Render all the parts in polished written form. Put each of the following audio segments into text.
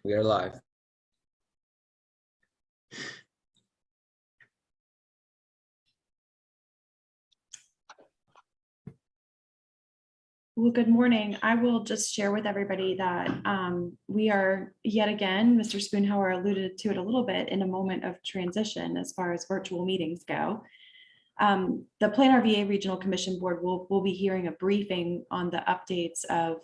We are live. Well, good morning. I will just share with everybody that we are yet again, Mr. Spoonhour alluded to it a little bit, in a moment of transition as far as virtual meetings go. The PlanRVA Regional Commission Board will be hearing a briefing on the updates of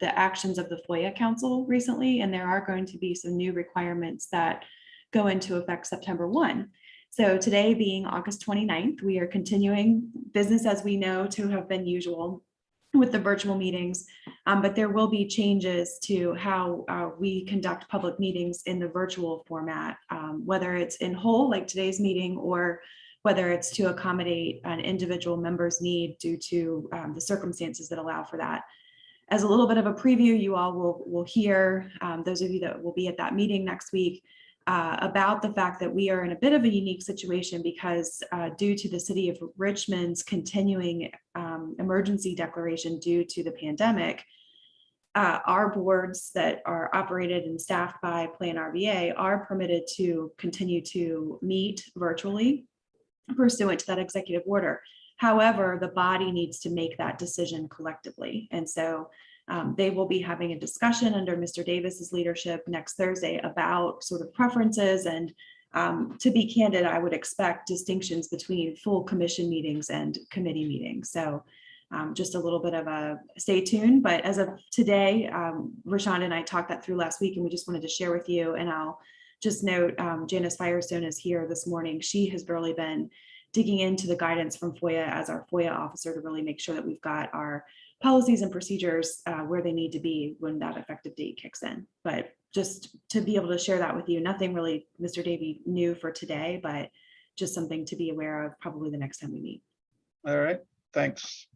the actions of the FOIA Council recently, and there are going to be some new requirements that go into effect September 1. So today being August 29th, we are continuing business as we know to have been usual with the virtual meetings, but there will be changes to how we conduct public meetings in the virtual format, whether it's in whole like today's meeting or whether it's to accommodate an individual member's need due to the circumstances that allow for that. As a little bit of a preview, you all will hear, those of you that will be at that meeting next week, about the fact that we are in a bit of a unique situation because due to the city of Richmond's continuing emergency declaration due to the pandemic, our boards that are operated and staffed by PlanRVA are permitted to continue to meet virtually pursuant to that executive order. However, the body needs to make that decision collectively. And so they will be having a discussion under Mr. Davis's leadership next Thursday about sort of preferences. And to be candid, I would expect distinctions between full commission meetings and committee meetings. So just a little bit of a stay tuned. But as of today, Rashonda and I talked that through last week, and we just wanted to share with you. And I'll just note, Janice Firestone is here this morning. She has really been digging into the guidance from FOIA as our FOIA officer to really make sure that we've got our policies and procedures where they need to be when that effective date kicks in. But just to be able to share that with you, nothing really, Mr. Davey, new for today, but just something to be aware of probably the next time we meet. All right, thanks.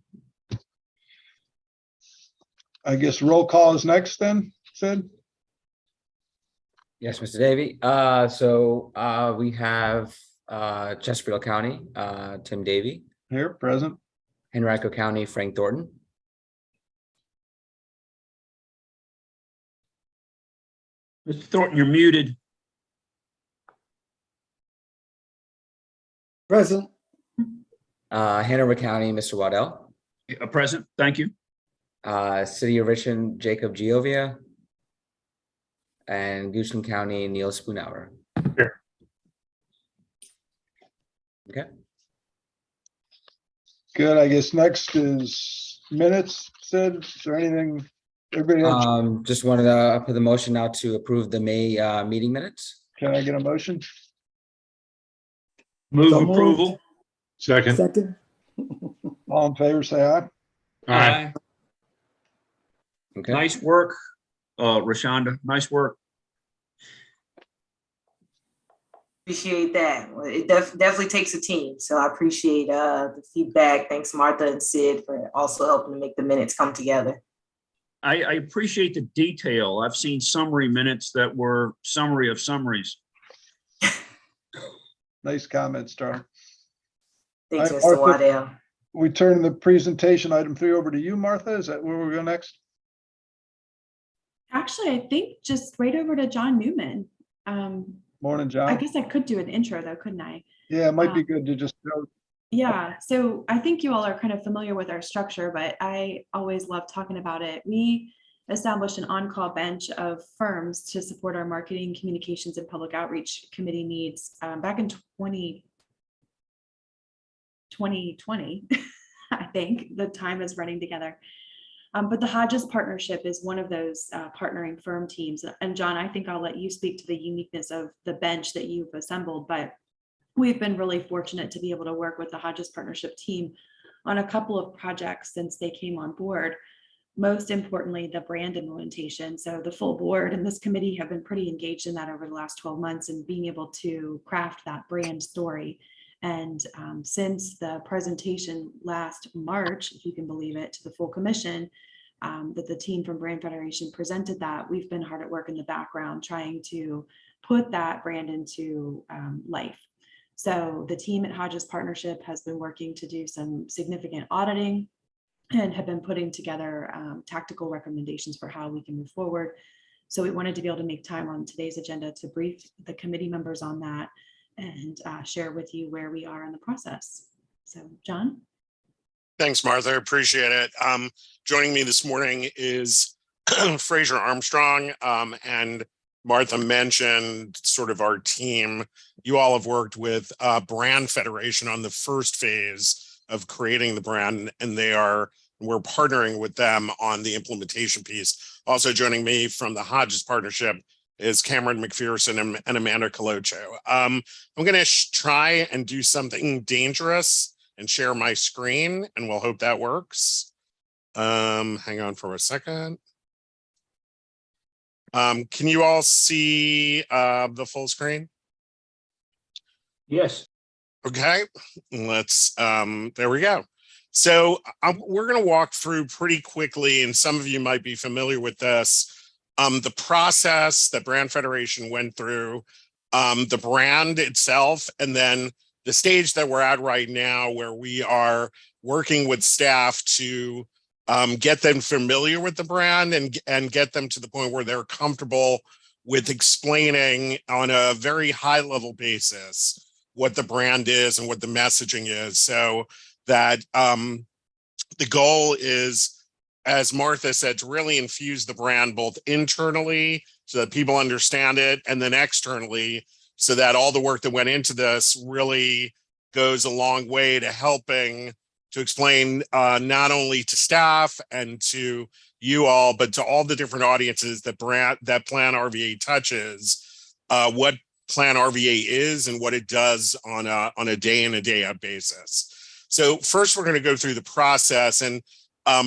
I guess roll call is next then, Sid? Yes, Mr. Davey. So we have Chesterfield County, Tim Davey. Here, present. Henrico County, Frank Thornton. Mr. Thornton, you're muted. Present. Hanover County, Mr. Waddell. Present, thank you. City of Richmond, Jacob Giovia. And Goochland County, Neil Spoonhour. Here. Okay. Good, I guess next is minutes. Sid, is there anything, everybody else? Just wanted to put the motion now to approve the May meeting minutes. Can I get a motion? Move So moved. approval. Second. Second. All in favor, say aye. Aye. Okay. Nice work, Rashonda. Nice work. Appreciate that. Well, it definitely takes a team. So I appreciate the feedback. Thanks, Martha and Sid, for also helping to make the minutes come together. I appreciate the detail. I've seen summary minutes that were summary of summaries. Nice comments, Charlie. Thanks, Aye, Mr. Martha. Waddell. We turn the presentation item 3 over to you, Martha. Is that where we go next? Actually, I think just right over to John Newman. Morning, I John. guess I could do an intro though, couldn't I? Yeah, it might be good to just go. Yeah, so I think you all are kind of familiar with our structure, but I always love talking about it. We established an on-call bench of firms to support our marketing, communications, and public outreach committee needs back in 2020. I think the time is running together. But the Hodges Partnership is one of those partnering firm teams. And John, I think I'll let you speak to the uniqueness of the bench that you've assembled, but we've been really fortunate to be able to work with the Hodges Partnership team on a couple of projects since they came on board. Most importantly, the brand implementation. So the full board and this committee have been pretty engaged in that over the last 12 months and being able to craft that brand story. And since the presentation last March, if you can believe it, to the full commission, that the team from Brand Federation presented that, we've been hard at work in the background trying to put that brand into life. So the team at Hodges Partnership has been working to do some significant auditing and have been putting together tactical recommendations for how we can move forward. So we wanted to be able to make time on today's agenda to brief the committee members on that and share with you where we are in the process. So, John? Thanks, Martha. I appreciate it. Joining me this morning is Fraser Armstrong, and Martha mentioned sort of our team. You all have worked with Brand Federation on the first phase of creating the brand, and we're partnering with them on the implementation piece. Also joining me from the Hodges Partnership is Cameron McPherson and Amanda Colocho. I'm going to try and do something dangerous and share my screen, and we'll hope that works. Hang on for a second. Can you all see the full screen? Yes. Okay, let's, there we go. So we're going to walk through pretty quickly, and some of you might be familiar with this, the process that Brand Federation went through, the brand itself, and then the stage that we're at right now where we are working with staff to get them familiar with the brand and get them to the point where they're comfortable with explaining on a very high level basis what the brand is and what the messaging is, so that the goal is, as Martha said, to really infuse the brand both internally so that people understand it, and then externally so that all the work that went into this really goes a long way to helping to explain not only to staff and to you all, but to all the different audiences that PlanRVA touches, what PlanRVA is and what it does on a day in and day out basis. So first, we're going to go through the process, and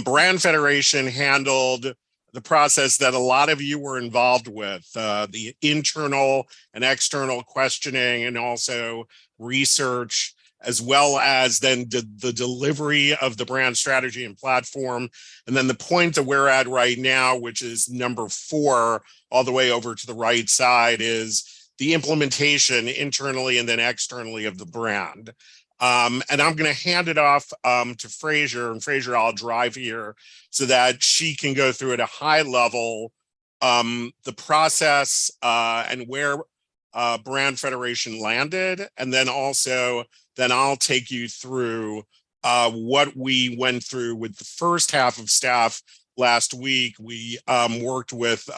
Brand Federation handled the process that a lot of you were involved with, the internal and external questioning, and also research, as well as then the delivery of the brand strategy and platform. And then the point that we're at right now, which is number 4, all the way over to the right side, is the implementation internally and then externally of the brand. And I'm going to hand it off to Fraser, and Fraser, I'll drive here so that she can go through at a high level the process and where Brand Federation landed, and then also then I'll take you through what we went through with the first half of staff last week. We worked with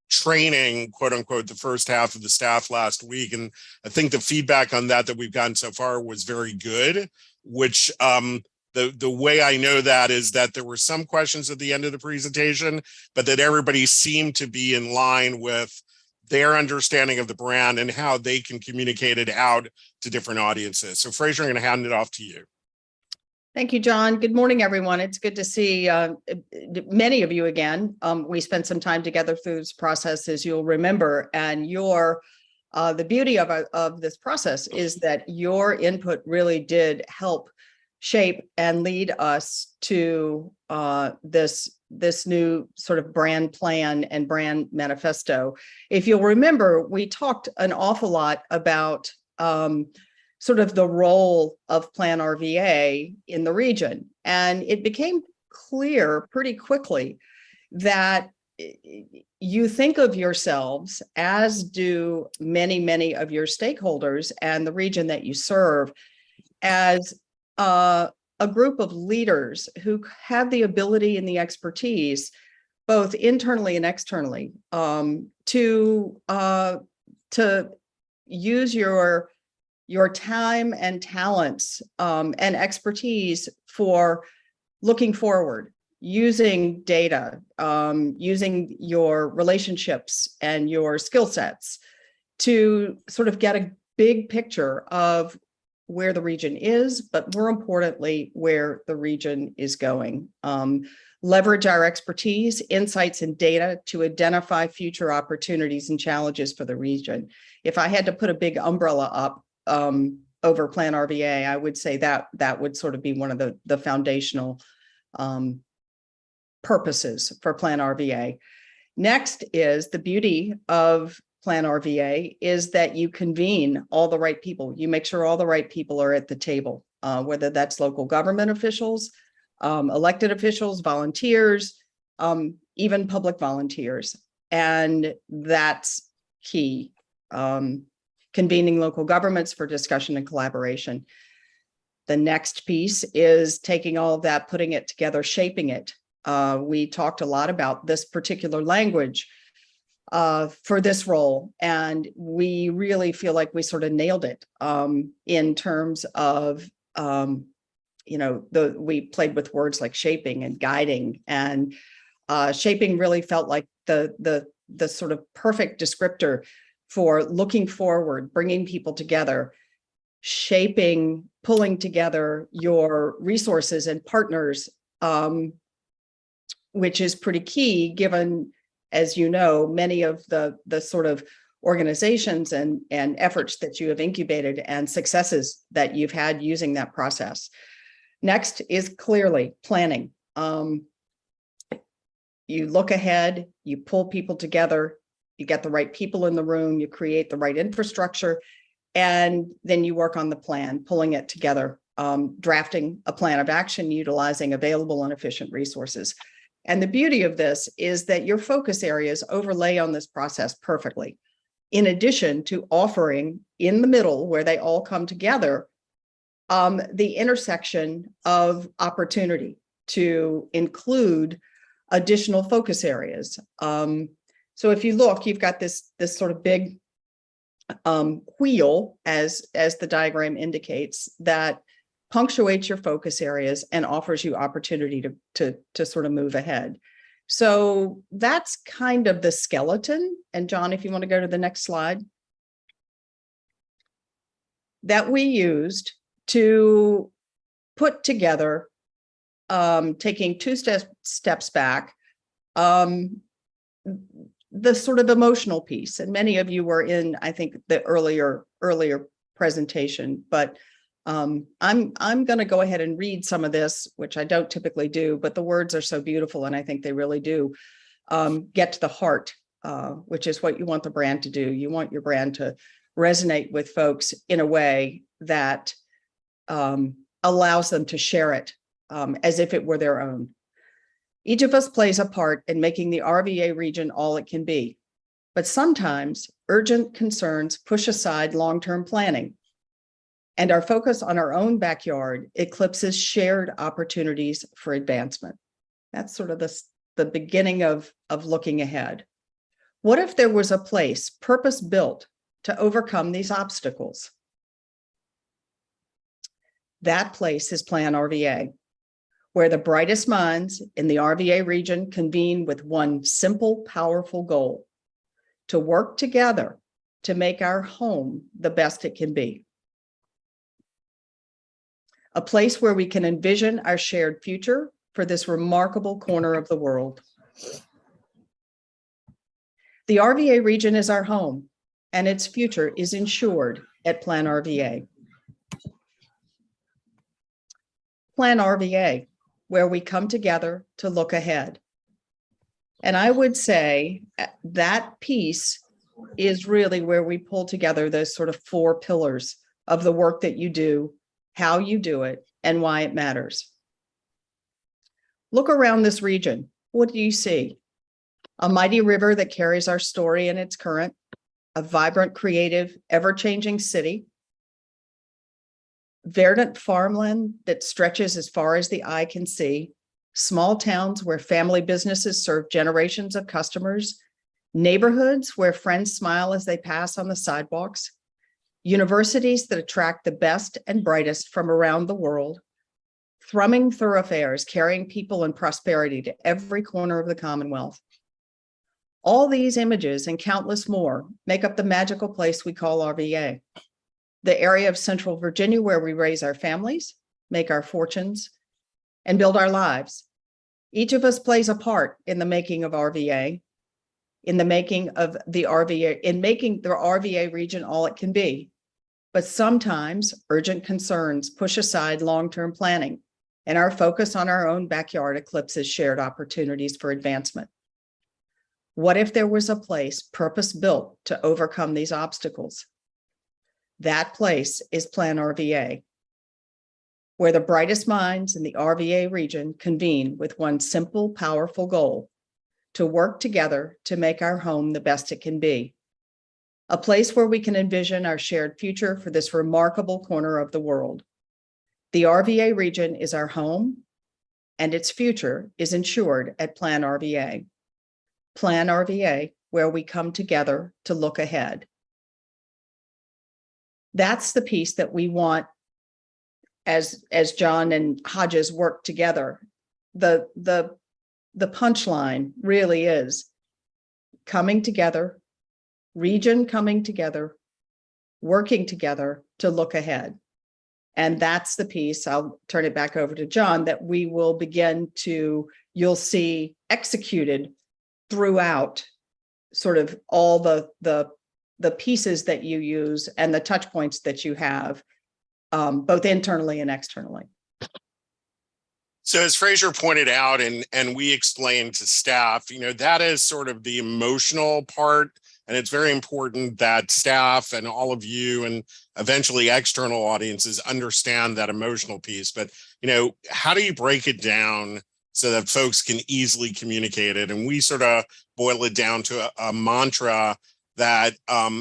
training, quote unquote, the first half of the staff last week. And I think the feedback on that we've gotten so far was very good, which the way I know that is that there were some questions at the end of the presentation, but that everybody seemed to be in line with their understanding of the brand and how they can communicate it out to different audiences. So Fraser, I'm going to hand it off to you. Thank you, John. Good morning, everyone. It's good to see many of you again. We spent some time together through this process, as you'll remember, and the beauty of this process is that your input really did help shape and lead us to this new sort of brand plan and brand manifesto. If you'll remember, we talked an awful lot about sort of the role of PlanRVA in the region. And it became clear pretty quickly that you think of yourselves, as do many, many of your stakeholders and the region that you serve, as a group of leaders who have the ability and the expertise, both internally and externally, to use your time and talents and expertise for looking forward, using data, using your relationships and your skill sets to sort of get a big picture of where the region is, but more importantly, where the region is going. Leverage our expertise, insights, and data to identify future opportunities and challenges for the region. If I had to put a big umbrella up over PlanRVA, I would say that would sort of be one of the foundational purposes for PlanRVA. Next is the beauty of PlanRVA is that you convene all the right people. You make sure all the right people are at the table, whether that's local government officials, elected officials, volunteers, even public volunteers. And that's key. Convening local governments for discussion and collaboration. The next piece is taking all of that, putting it together, shaping it. We talked a lot about this particular language for this role, and we really feel like we sort of nailed it in terms of, we played with words like shaping and guiding, and shaping really felt like the sort of perfect descriptor for looking forward, bringing people together, shaping, pulling together your resources and partners, which is pretty key given, as you know, many of the sort of organizations and efforts that you have incubated and successes that you've had using that process. Next is clearly planning. You look ahead, you pull people together, you get the right people in the room, you create the right infrastructure, and then you work on the plan, pulling it together, drafting a plan of action, utilizing available and efficient resources. And the beauty of this is that your focus areas overlay on this process perfectly, in addition to offering in the middle where they all come together, the intersection of opportunity to include additional focus areas. So if you look, you've got this sort of big wheel, as the diagram indicates, that punctuates your focus areas and offers you opportunity to sort of move ahead. So that's kind of the skeleton. And John, if you want to go to the next slide, that we used to put together, taking two steps back, the sort of emotional piece. And many of you were in, I think, the earlier presentation, but I'm going to go ahead and read some of this, which I don't typically do, but the words are so beautiful, and I think they really do get to the heart, which is what you want the brand to do. You want your brand to resonate with folks in a way that allows them to share it as if it were their own. Each of us plays a part in making the RVA region all it can be, but sometimes urgent concerns push aside long-term planning, and our focus on our own backyard eclipses shared opportunities for advancement. That's sort of the beginning of looking ahead. What if there was a place purpose-built to overcome these obstacles? That place is PlanRVA, where the brightest minds in the RVA region convene with one simple, powerful goal: to work together to make our home the best it can be. A place where we can envision our shared future for this remarkable corner of the world. The RVA region is our home, and its future is ensured at PlanRVA. PlanRVA, where we come together to look ahead. And I would say that piece is really where we pull together those sort of four pillars of the work that you do, how you do it, and why it matters. Look around this region. What do you see? A mighty river that carries our story in its current, a vibrant, creative, ever-changing city, verdant farmland that stretches as far as the eye can see, small towns where family businesses serve generations of customers, neighborhoods where friends smile as they pass on the sidewalks, universities that attract the best and brightest from around the world, thrumming thoroughfares carrying people and prosperity to every corner of the Commonwealth. All these images and countless more make up the magical place we call RVA, the area of Central Virginia where we raise our families, make our fortunes, and build our lives. Each of us plays a part in the making of RVA, in the making of the RVA, in making the RVA region all it can be. But sometimes urgent concerns push aside long-term planning, and our focus on our own backyard eclipses shared opportunities for advancement. What if there was a place purpose-built to overcome these obstacles? That place is PlanRVA, where the brightest minds in the RVA region convene with one simple, powerful goal: to work together to make our home the best it can be. A place where we can envision our shared future for this remarkable corner of the world. The RVA region is our home, and its future is ensured at PlanRVA. PlanRVA, where we come together to look ahead. That's the piece that we want as John and Hodges work together. The punchline really is coming together, region coming together, working together to look ahead. And that's the piece, I'll turn it back over to John, that we will begin to, you'll see executed throughout sort of all the pieces that you use and the touch points that you have, both internally and externally. So as Fraser pointed out, and we explained to staff, that is sort of the emotional part. And it's very important that staff and all of you and eventually external audiences understand that emotional piece. But, how do you break it down so that folks can easily communicate it? And we sort of boil it down to a mantra that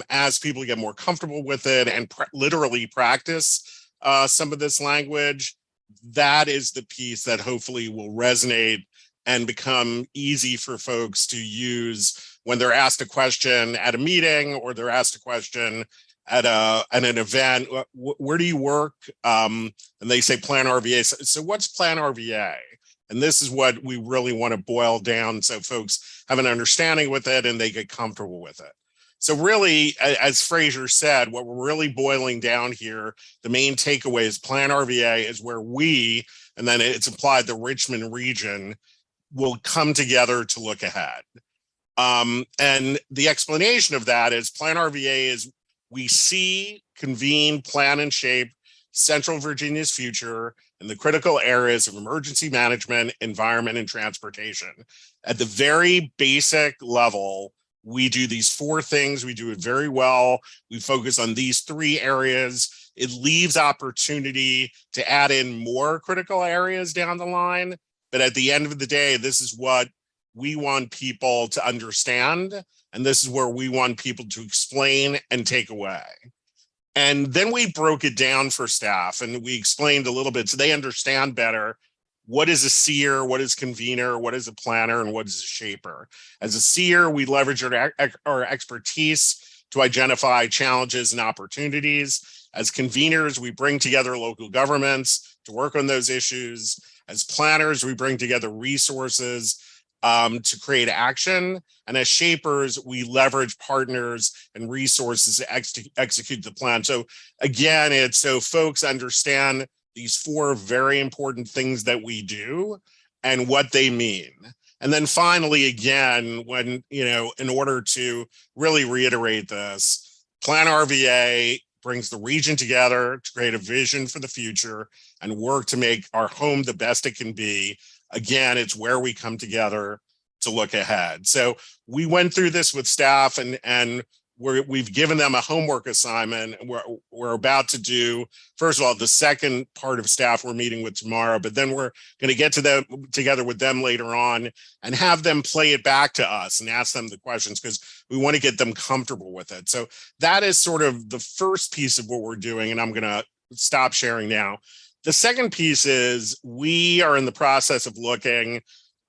as people get more comfortable with it and literally practice some of this language, that is the piece that hopefully will resonate and become easy for folks to use when they're asked a question at a meeting or they're asked a question at an event. Where do you work? And they say PlanRVA. So what's PlanRVA? And this is what we really want to boil down so folks have an understanding with it and they get comfortable with it. So really, as Fraser said, what we're really boiling down here, the main takeaway is PlanRVA is where we, and then it's implied the Richmond region, will come together to look ahead. And the explanation of that is PlanRVA is we see, convene, plan, and shape Central Virginia's future in the critical areas of emergency management, environment, and transportation. At the very basic level, we do these four things. We do it very well. We focus on these three areas. It leaves opportunity to add in more critical areas down the line. But at the end of the day, this is what we want people to understand. And this is where we want people to explain and take away. And then we broke it down for staff and we explained a little bit so they understand better what is a seer, what is convener, what is a planner, and what is a shaper. As a seer, we leverage our expertise to identify challenges and opportunities. As conveners, we bring together local governments to work on those issues. As planners, we bring together resources to create action. And as shapers, we leverage partners and resources to execute the plan. So again, it's so folks understand these four very important things that we do and what they mean. And then finally, again, when, in order to really reiterate this, PlanRVA brings the region together to create a vision for the future and work to make our home the best it can be. Again, it's where we come together to look ahead. So we went through this with staff and we've given them a homework assignment. We're about to do, first of all, the second part of staff we're meeting with tomorrow, but then we're going to get to them together with them later on and have them play it back to us and ask them the questions because we want to get them comfortable with it. So that is sort of the first piece of what we're doing, and I'm going to stop sharing now. The second piece is we are in the process of looking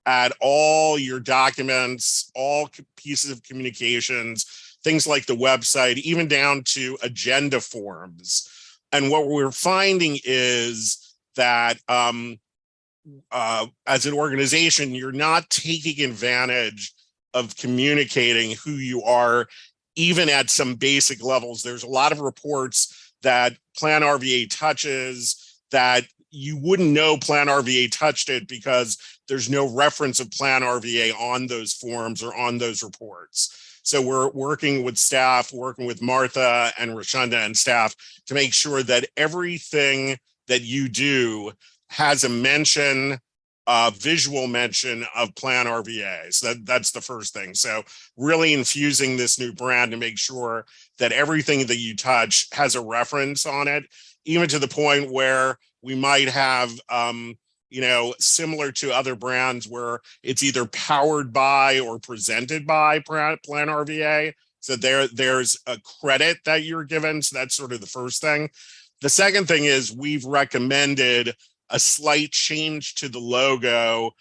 at all your documents, all pieces of communications, things like the website, even down to agenda forms. And what we're finding is that as an organization, you're not taking advantage of communicating who you are, even at some basic levels. There's a lot of reports that PlanRVA touches that you wouldn't know PlanRVA touched it because there's no reference of PlanRVA on those forms or on those reports. So we're working with staff, working with Martha and Rashunda and staff to make sure that everything that you do has a mention, visual mention of PlanRVA. So that's the first thing. So really infusing this new brand to make sure that everything that you touch has a reference on it, even to the point where we might have similar to other brands where it's either powered by or presented by PlanRVA. So there's a credit that you're given. So that's sort of the first thing. The second thing is we've recommended a slight change to the logo.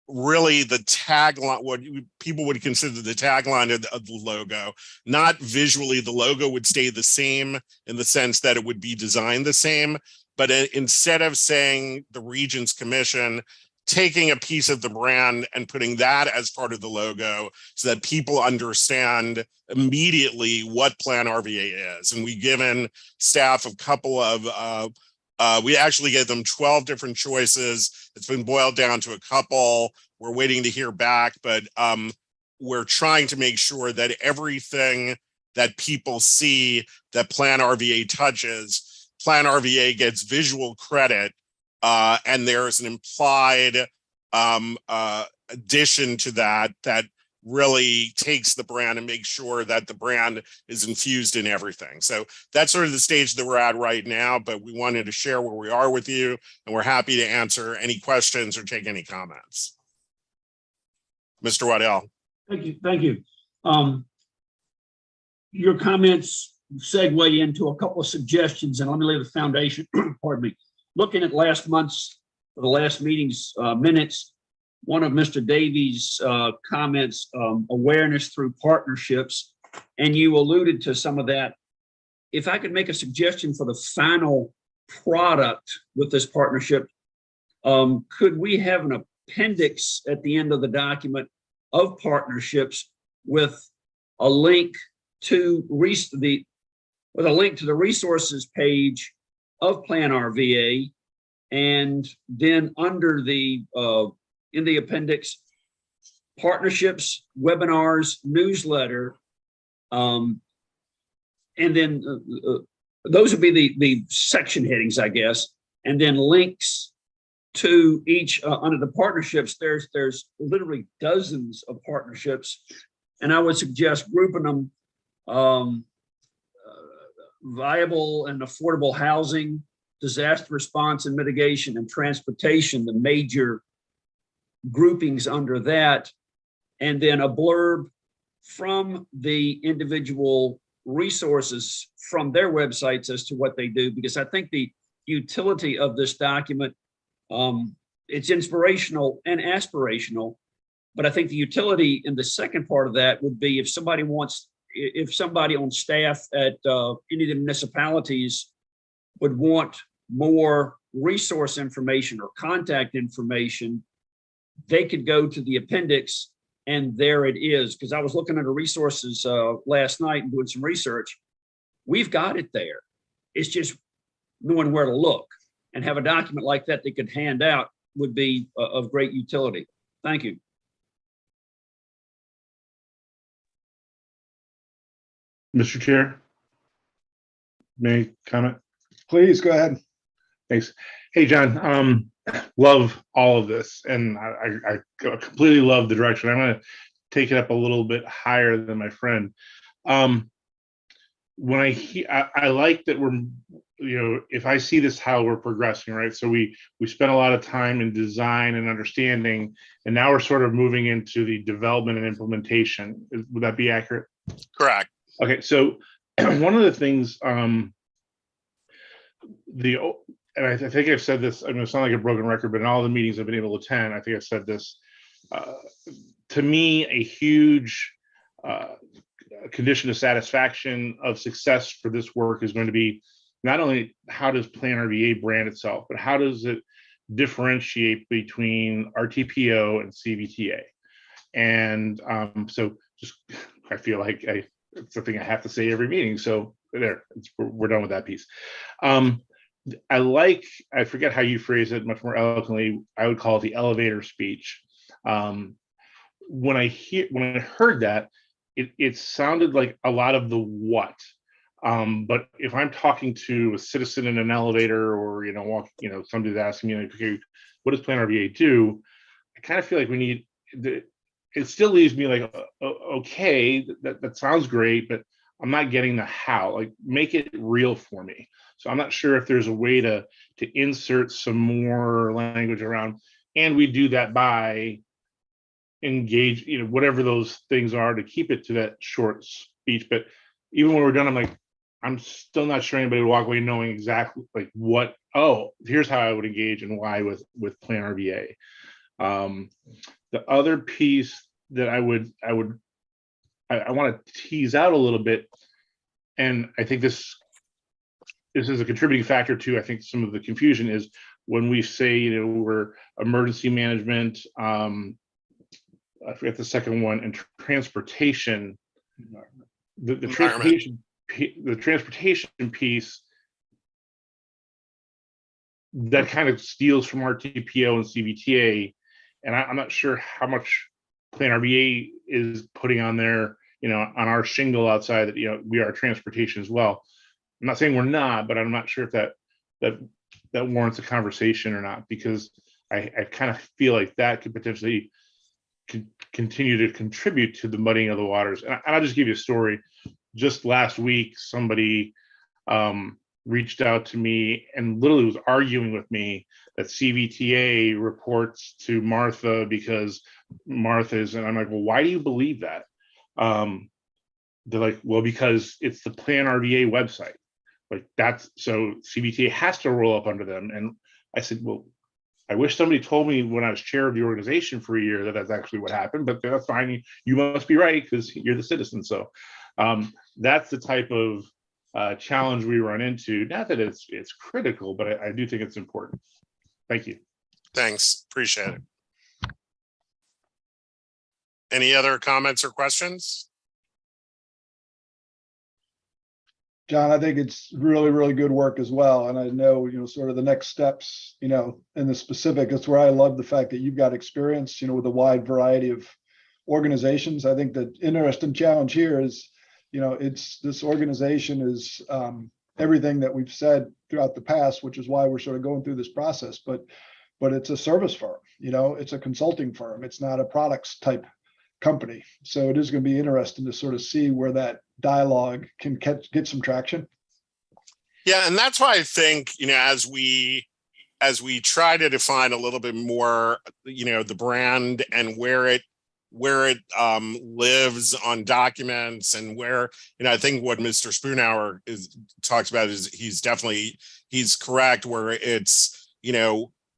Really, the tagline, what people would consider the tagline of the logo, not visually, the logo would stay the same in the sense that it would be designed the same. But instead of saying the Regents Commission, taking a piece of the brand and putting that as part of the logo so that people understand immediately what PlanRVA is. And we've given staff a couple of, we actually gave them 12 different choices. It's been boiled down to a couple. We're waiting to hear back, but we're trying to make sure that everything that people see that PlanRVA touches, PlanRVA gets visual credit, and there's an implied addition to that really takes the brand and makes sure that the brand is infused in everything. So that's sort of the stage that we're at right now, but we wanted to share where we are with you, and we're happy to answer any questions or take any comments. Mr. Waddell. Thank you. Thank you. Your comments segue into a couple of suggestions, and let me lay the foundation. Pardon me. Looking at last month's, or the last meeting's minutes, one of Mr. Davies' comments, awareness through partnerships, and you alluded to some of that. If I could make a suggestion for the final product with this partnership, could we have an appendix at the end of the document of partnerships with a link to the resources page of PlanRVA, and then under the in the appendix, partnerships, webinars, newsletter, and then those would be the section headings, I guess, and then links to each under the partnerships. There's literally dozens of partnerships, and I would suggest grouping them: viable and affordable housing, disaster response and mitigation, and transportation, the major groupings under that, and then a blurb from the individual resources from their websites as to what they do, because I think the utility of this document, it's inspirational and aspirational, but I think the utility in the second part of that would be if somebody on staff at any of the municipalities would want more resource information or contact information, they could go to the appendix and there it is. Because I was looking at the resources last night and doing some research. We've got it there. It's just knowing where to look, and have a document like that they could hand out would be of great utility. Thank you. Mr. Chair, may I comment? Please go ahead. Thanks. Hey, John, love all of this, and I completely love the direction. I'm going to take it up a little bit higher than my friend. When I like that we're, if I see this, how we're progressing, right? So we spent a lot of time in design and understanding, and now we're sort of moving into the development and implementation. Would that be accurate? Correct. Okay, so one of the things, and I think I've said this, I'm going to sound like a broken record, but in all the meetings I've been able to attend, I think I've said this. To me, a huge condition of satisfaction of success for this work is going to be not only how does PlanRVA brand itself, but how does it differentiate between RTPO and CVTA. And so just, I feel like it's something I have to say every meeting. So there, we're done with that piece. I forget how you phrase it much more eloquently. I would call it the elevator speech. When I heard that, it sounded like a lot of the what. But if I'm talking to a citizen in an elevator, or somebody's asking me, like, okay, what does PlanRVA do? I kind of feel like we need it still leaves me like, okay, that sounds great, but I'm not getting the how. Like, make it real for me. So I'm not sure if there's a way to insert some more language around, and we do that by engage, whatever those things are, to keep it to that short speech. But even when we're done, I'm still not sure anybody would walk away knowing exactly like what, oh, here's how I would engage and why with PlanRVA. The other piece that I want to tease out a little bit, and I think this is a contributing factor to, I think, some of the confusion, is when we say, we're emergency management, I forget the second one, and transportation, the transportation piece that kind of steals from RTPO and CVTA, and I'm not sure how much PlanRVA is putting on there, on our shingle outside that, we are transportation as well. I'm not saying we're not, but I'm not sure if that warrants a conversation or not, because I kind of feel like that could potentially continue to contribute to the muddying of the waters. And I'll just give you a story. Just last week, somebody reached out to me and literally was arguing with me that CVTA reports to Martha because Martha's, and I'm like, well, why do you believe that? They're like, well, because it's the PlanRVA website. Like, that's, so CVTA has to roll up under them. And I said, well, I wish somebody told me when I was chair of the organization for a year that that's actually what happened, but that's fine. You must be right because you're the citizen. So that's the type of challenge we run into. Not that it's critical, but I do think it's important. Thank you. Thanks. Appreciate it. Any other comments or questions? John, I think it's really, really good work as well. And I know, sort of the next steps, in the specific, that's where I love the fact that you've got experience, with a wide variety of organizations. I think the interesting challenge here is, it's this organization is everything that we've said throughout the past, which is why we're sort of going through this process. But it's a service firm, it's a consulting firm. It's not a products type company. So it is going to be interesting to sort of see where that dialogue can get some traction. Yeah, and that's why I think, as we try to define a little bit more, the brand and where it lives on documents, and where, I think what Mr. Spoonhour talks about is he's correct, where it's,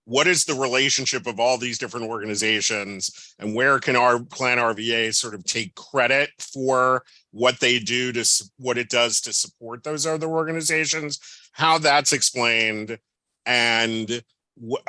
what is the relationship of all these different organizations, and where can our PlanRVA sort of take credit for what they do what it does to support those other organizations, how that's explained, and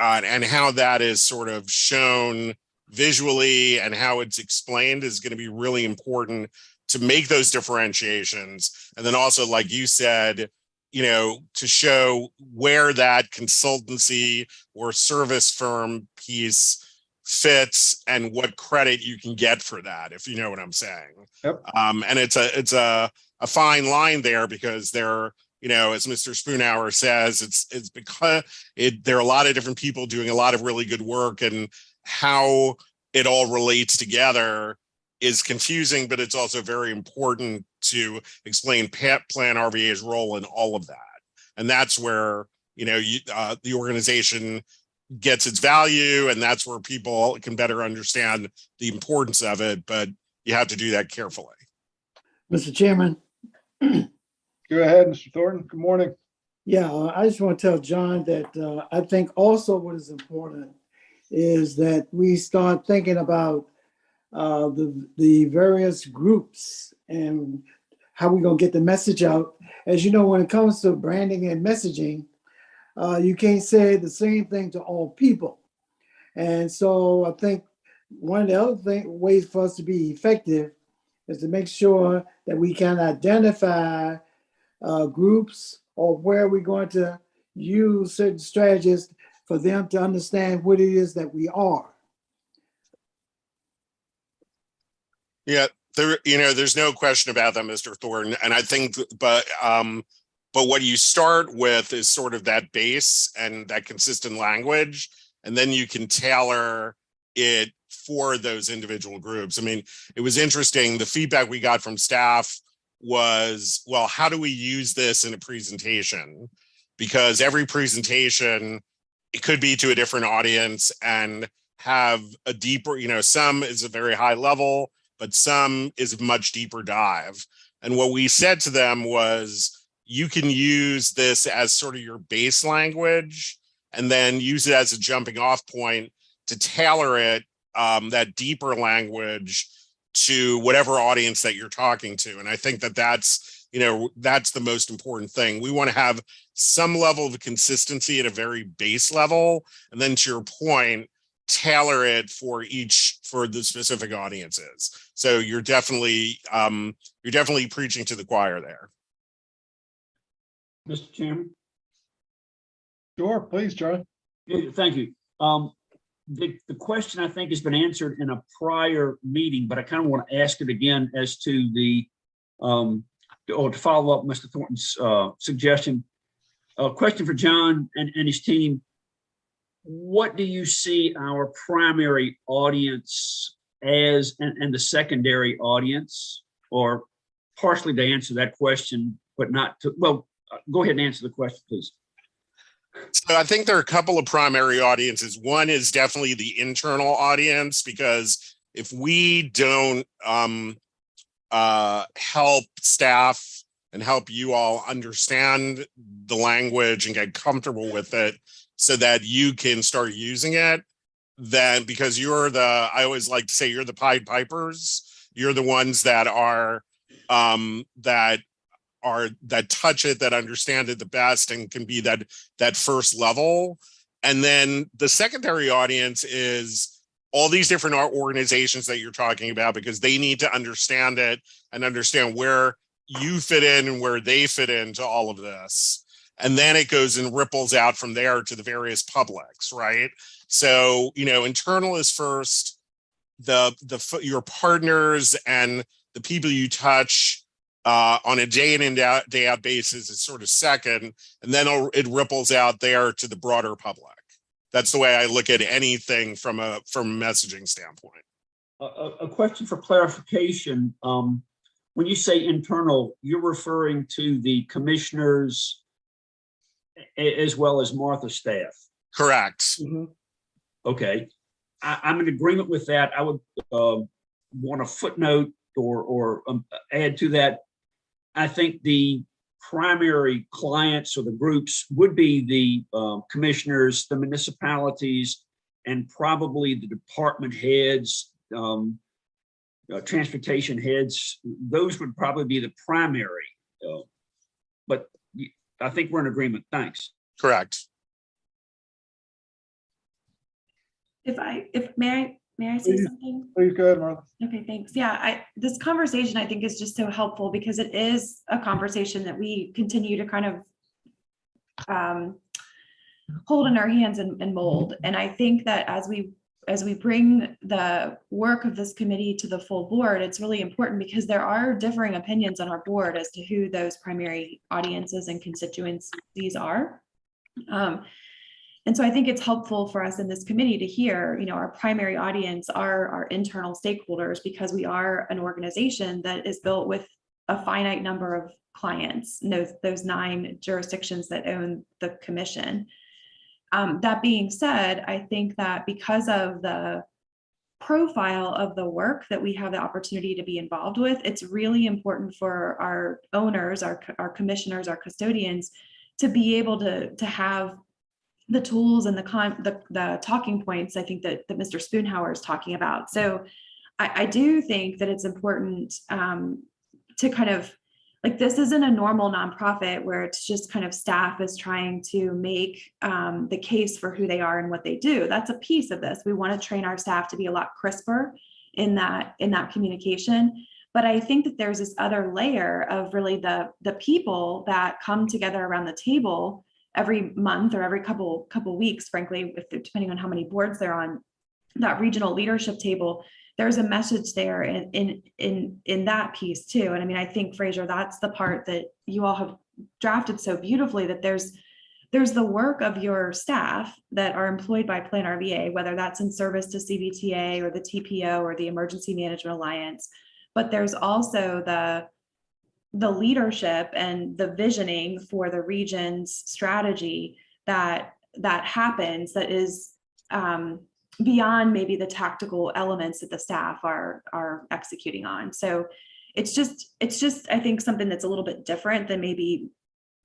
how that is sort of shown visually, and how it's explained is going to be really important to make those differentiations. And then also, like you said, to show where that consultancy or service firm piece fits and what credit you can get for that, if you know what I'm saying. Yep. And it's a fine line there, because there, as Mr. Spoonhour says, it's because there are a lot of different people doing a lot of really good work, and how it all relates together is confusing, but it's also very important to explain PlanRVA's role in all of that. And that's where, the organization gets its value, and that's where people can better understand the importance of it, but you have to do that carefully. Mr. Chairman. Go ahead, Mr. Thornton. Good morning. Yeah, I just want to tell John that I think also what is important is that we start thinking about the various groups and how we're going to get the message out. As you know, when it comes to branding and messaging, you can't say the same thing to all people. And so I think one of the other ways for us to be effective is to make sure that we can identify groups, or where we're going to use certain strategies for them to understand what it is that we are. Yeah, there's no question about that, Mr. Thornton. And I think, but what you start with is sort of that base and that consistent language, and then you can tailor it for those individual groups. I mean, it was interesting. The feedback we got from staff was, well, how do we use this in a presentation? because every presentation, it could be to a different audience and have a deeper, some is a very high level, but some is a much deeper dive. And what we said to them was, you can use this as sort of your base language and then use it as a jumping off point to tailor it, that deeper language, to whatever audience that you're talking to. And I think that that's the most important thing. We want to have some level of consistency at a very base level, and then to your point, tailor it for the specific audiences. So you're definitely preaching to the choir there. Mr. Chairman. Sure, please, Charlie. Yeah, thank you. The question I think has been answered in a prior meeting, but I kind of want to ask it again as to the, or to follow up Mr. Thornton's suggestion. A question for John and his team. What do you see our primary audience as and the secondary audience, or partially to answer that question, but not to, well, go ahead and answer the question, please. So I think there are a couple of primary audiences. One is definitely the internal audience, because if we don't help staff and help you all understand the language and get comfortable with it so that you can start using it, then because I always like to say you're the Pied Pipers, you're the ones that are that touch it, that understand it the best, and can be that first level. And then the secondary audience is all these different organizations that you're talking about, because they need to understand it and understand where you fit in and where they fit into all of this. And then it goes and ripples out from there to the various publics, right? So, internal is first, your partners and the people you touch on a day in and day out basis is sort of second, and then it ripples out there to the broader public. That's the way I look at anything from a messaging standpoint. A question for clarification. When you say internal, you're referring to the commissioners as well as Martha's staff? Correct. Mm-hmm. Okay. I'm in agreement with that. I would want a footnote or add to that. I think the primary clients or the groups would be the commissioners, the municipalities, and probably the department heads, transportation heads. Those would probably be the primary. But I think we're in agreement. Thanks. Correct. May I say something? Please go ahead, Martha. Okay, thanks. Yeah, this conversation I think is just so helpful, because it is a conversation that we continue to kind of hold in our hands and mold. And I think that as we bring the work of this committee to the full board, it's really important, because there are differing opinions on our board as to who those primary audiences and constituencies are. And so I think it's helpful for us in this committee to hear, our primary audience are our internal stakeholders, because we are an organization that is built with a finite number of clients, those 9 jurisdictions that own the commission. That being said, I think that because of the profile of the work that we have the opportunity to be involved with, it's really important for our owners, our commissioners, our custodians, to be able to have the tools and the talking points, I think that Mr. Spoonhour is talking about. So I do think that it's important to kind of, like, this isn't a normal nonprofit where it's just kind of staff is trying to make the case for who they are and what they do. That's a piece of this. We want to train our staff to be a lot crisper in that communication. But I think that there's this other layer of really the people that come together around the table every month or every couple weeks, frankly, depending on how many boards they're on, that regional leadership table. There's a message there in that piece too. And I mean, I think, Fraser, that's the part that you all have drafted so beautifully, that there's the work of your staff that are employed by PlanRVA, whether that's in service to CVTA or the TPO or the Emergency Management Alliance. But there's also the leadership and the visioning for the region's strategy that happens, that is beyond maybe the tactical elements that the staff are executing on. So it's just I think something that's a little bit different than maybe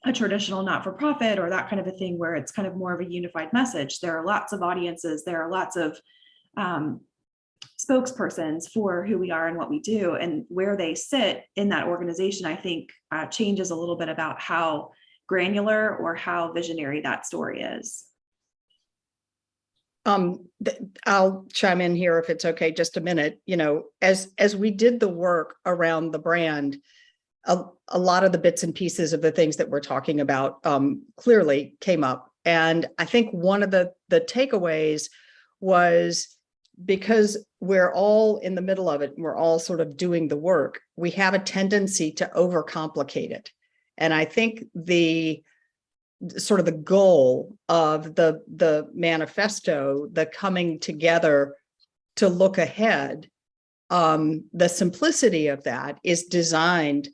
a traditional not-for-profit or that kind of a thing, where it's kind of more of a unified message. There are lots of audiences, there are lots of spokespersons for who we are and what we do, and where they sit in that organization, I think changes a little bit about how granular or how visionary that story is. I'll chime in here if it's okay, just a minute. You know, as we did the work around the brand, a lot of the bits and pieces of the things that we're talking about clearly came up. And I think one of the takeaways was, because we're all in the middle of it, we're all sort of doing the work, we have a tendency to overcomplicate it. And I think the sort of the goal of the manifesto, the coming together to look ahead, the simplicity of that is designed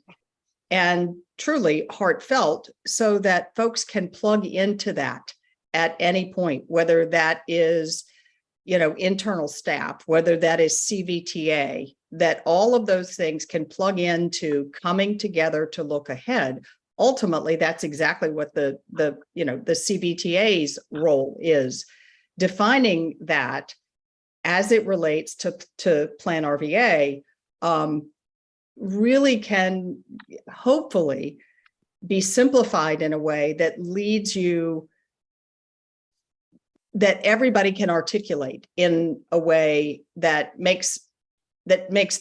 and truly heartfelt so that folks can plug into that at any point, whether that is, you know, internal staff, whether that is CVTA, that all of those things can plug into coming together to look ahead. Ultimately, that's exactly what the CVTA's role is, defining that as it relates to PlanRVA, really can hopefully be simplified in a way that leads you, that everybody can articulate in a way that makes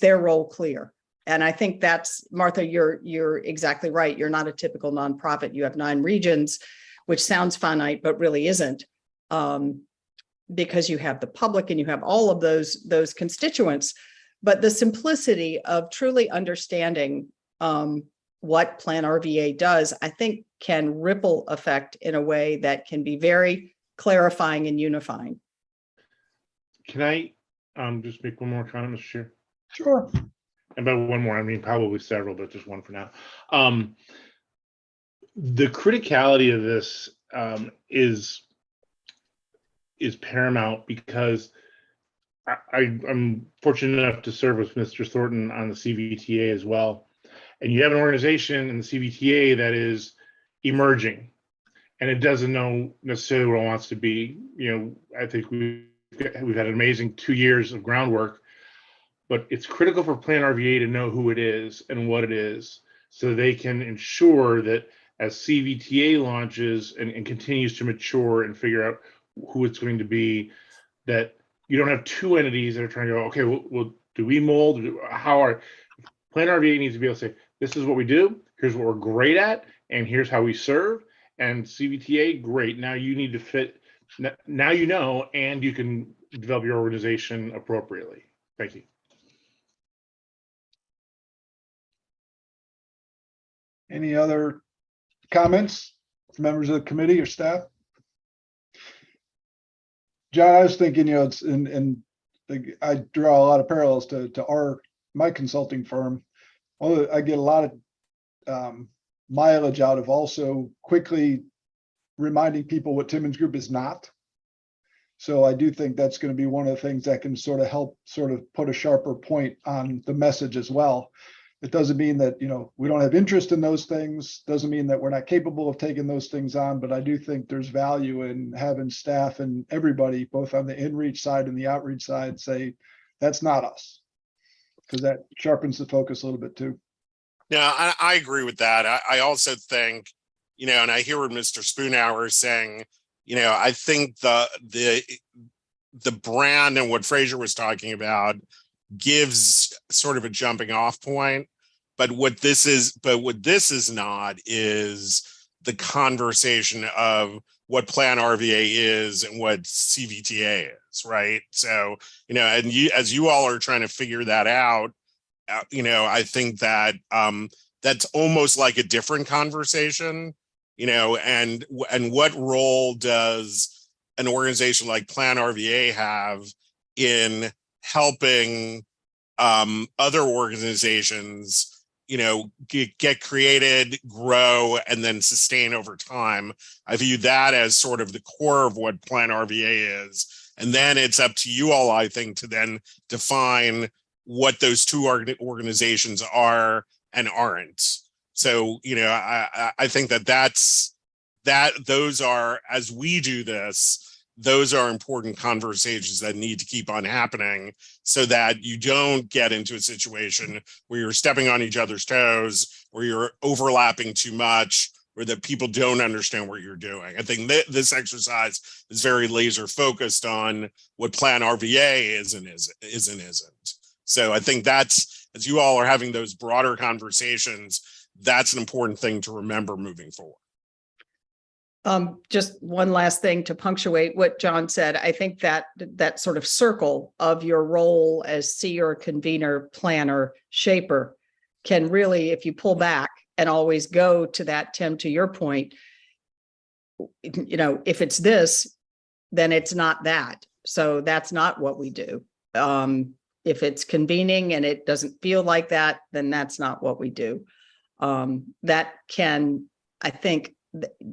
their role clear. And I think that's, Martha, you're exactly right. You're not a typical nonprofit. You have 9 regions, which sounds finite, but really isn't, because you have the public and you have all of those constituents. But the simplicity of truly understanding what PlanRVA does, I think, can ripple effect in a way that can be very clarifying and unifying. Can I just make one more comment, Mr. Chair? Sure. And by one more, I mean probably several, but just one for now. The criticality of this is paramount, because I'm fortunate enough to serve with Mr. Thornton on the CVTA as well. And you have an organization in the CVTA that is emerging, and it doesn't know necessarily what it wants to be. You know, I think we've had an amazing 2 years of groundwork, but it's critical for PlanRVA to know who it is and what it is, so they can ensure that as CVTA launches and continues to mature and figure out who it's going to be, that you don't have 2 entities that are trying to go, okay, well do we mold? PlanRVA needs to be able to say, this is what we do, here's what we're great at, and here's how we serve. And CVTA, great, now you need to fit, now you know, and you can develop your organization appropriately. Thank you. Any other comments from members of the committee or staff? John, I was thinking, you know, it's I draw a lot of parallels to my consulting firm. Although I get a lot of mileage out of also quickly reminding people what Timmons Group is not. So I do think that's going to be one of the things that can sort of help sort of put a sharper point on the message as well. It doesn't mean that, you know, we don't have interest in those things. Doesn't mean that we're not capable of taking those things on, but I do think there's value in having staff and everybody, both on the in-reach side and the outreach side, say, that's not us. Because that sharpens the focus a little bit too. Yeah, I agree with that. I also think, you know, and I hear what Mr. Spoonhour is saying, you know, I think the brand and what Fraser was talking about gives sort of a jumping off point. But what this is not is the conversation of what PlanRVA is and what CVTA is, right? So, you know, and as you all are trying to figure that out, you know, I think that that's almost like a different conversation, you know, and what role does an organization like PlanRVA have in helping other organizations, get created, grow, and then sustain over time. I view that as sort of the core of what PlanRVA is. And then it's up to you all, I think, to then define what those two organizations are and aren't. So, I think those are, as we do this, those are important conversations that need to keep on happening so that you don't get into a situation where you're stepping on each other's toes, where you're overlapping too much, or that people don't understand what you're doing. I think this exercise is very laser focused on what PlanRVA is and isn't. So I think that's, as you all are having those broader conversations, that's an important thing to remember moving forward. Just one last thing to punctuate what John said. I think that sort of circle of your role as seer, convener, planner, shaper can really, if you pull back and always go to that, Tim, to your point, if it's this, then it's not that. So that's not what we do. If it's convening and it doesn't feel like that, then that's not what we do. That can, I think,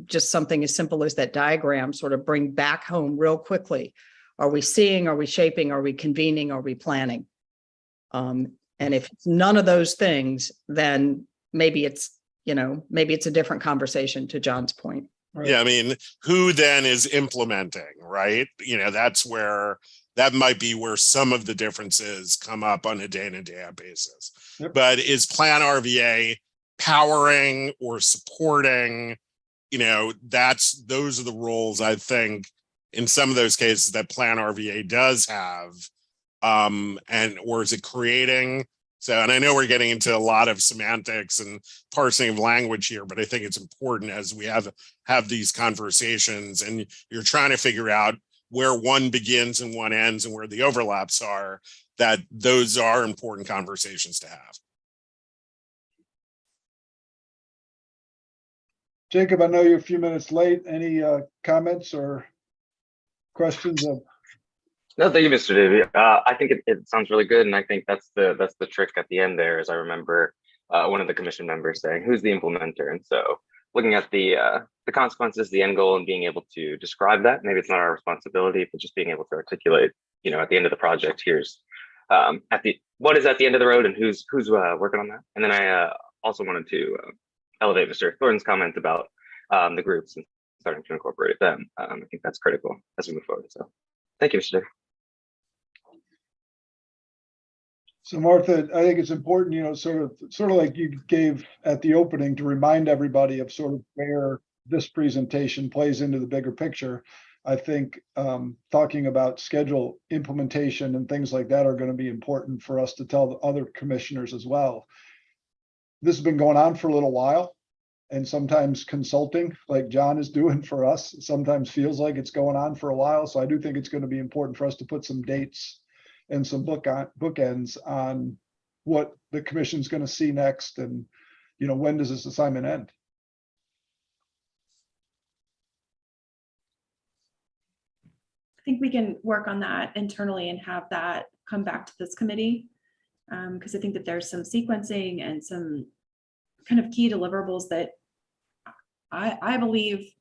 just something as simple as that diagram sort of bring back home real quickly. Are we seeing, are we shaping, are we convening, are we planning? And if it's none of those things, then maybe it's a different conversation, to John's point. Right. Yeah, I mean, who then is implementing, right? That might be where some of the differences come up on a day-to-day basis. Yep. But is PlanRVA powering or supporting? Those are the roles, I think, in some of those cases that PlanRVA does have, or is it creating? So, and I know we're getting into a lot of semantics and parsing of language here, but I think it's important as we have these conversations and you're trying to figure out where one begins and one ends and where the overlaps are, that those are important conversations to have. Jacob, I know you're a few minutes late. Any comments or questions? No, thank you, Mr. Davey. I think it sounds really good, and I think that's the trick at the end there. As I remember one of the commission members saying, "Who's the implementer?" And so, looking at the consequences, the end goal, and being able to describe that. Maybe it's not our responsibility, but just being able to articulate, at the end of the project, here's what is at the end of the road, and who's working on that. And then I also wanted to elevate Mr. Thornton's comment about the groups and starting to incorporate them. I think that's critical as we move forward. So, thank you, Mr. Davey. So Martha, I think it's important, sort of like you gave at the opening, to remind everybody of sort of where this presentation plays into the bigger picture. I think talking about schedule implementation and things like that are going to be important for us to tell the other commissioners as well. This has been going on for a little while, and sometimes consulting like John is doing for us sometimes feels like it's going on for a while. So I do think it's going to be important for us to put some dates and some bookends on what the commission's going to see next, and when does this assignment end? I think we can work on that internally and have that come back to this committee, because I think that there's some sequencing and some kind of key deliverables that I believe,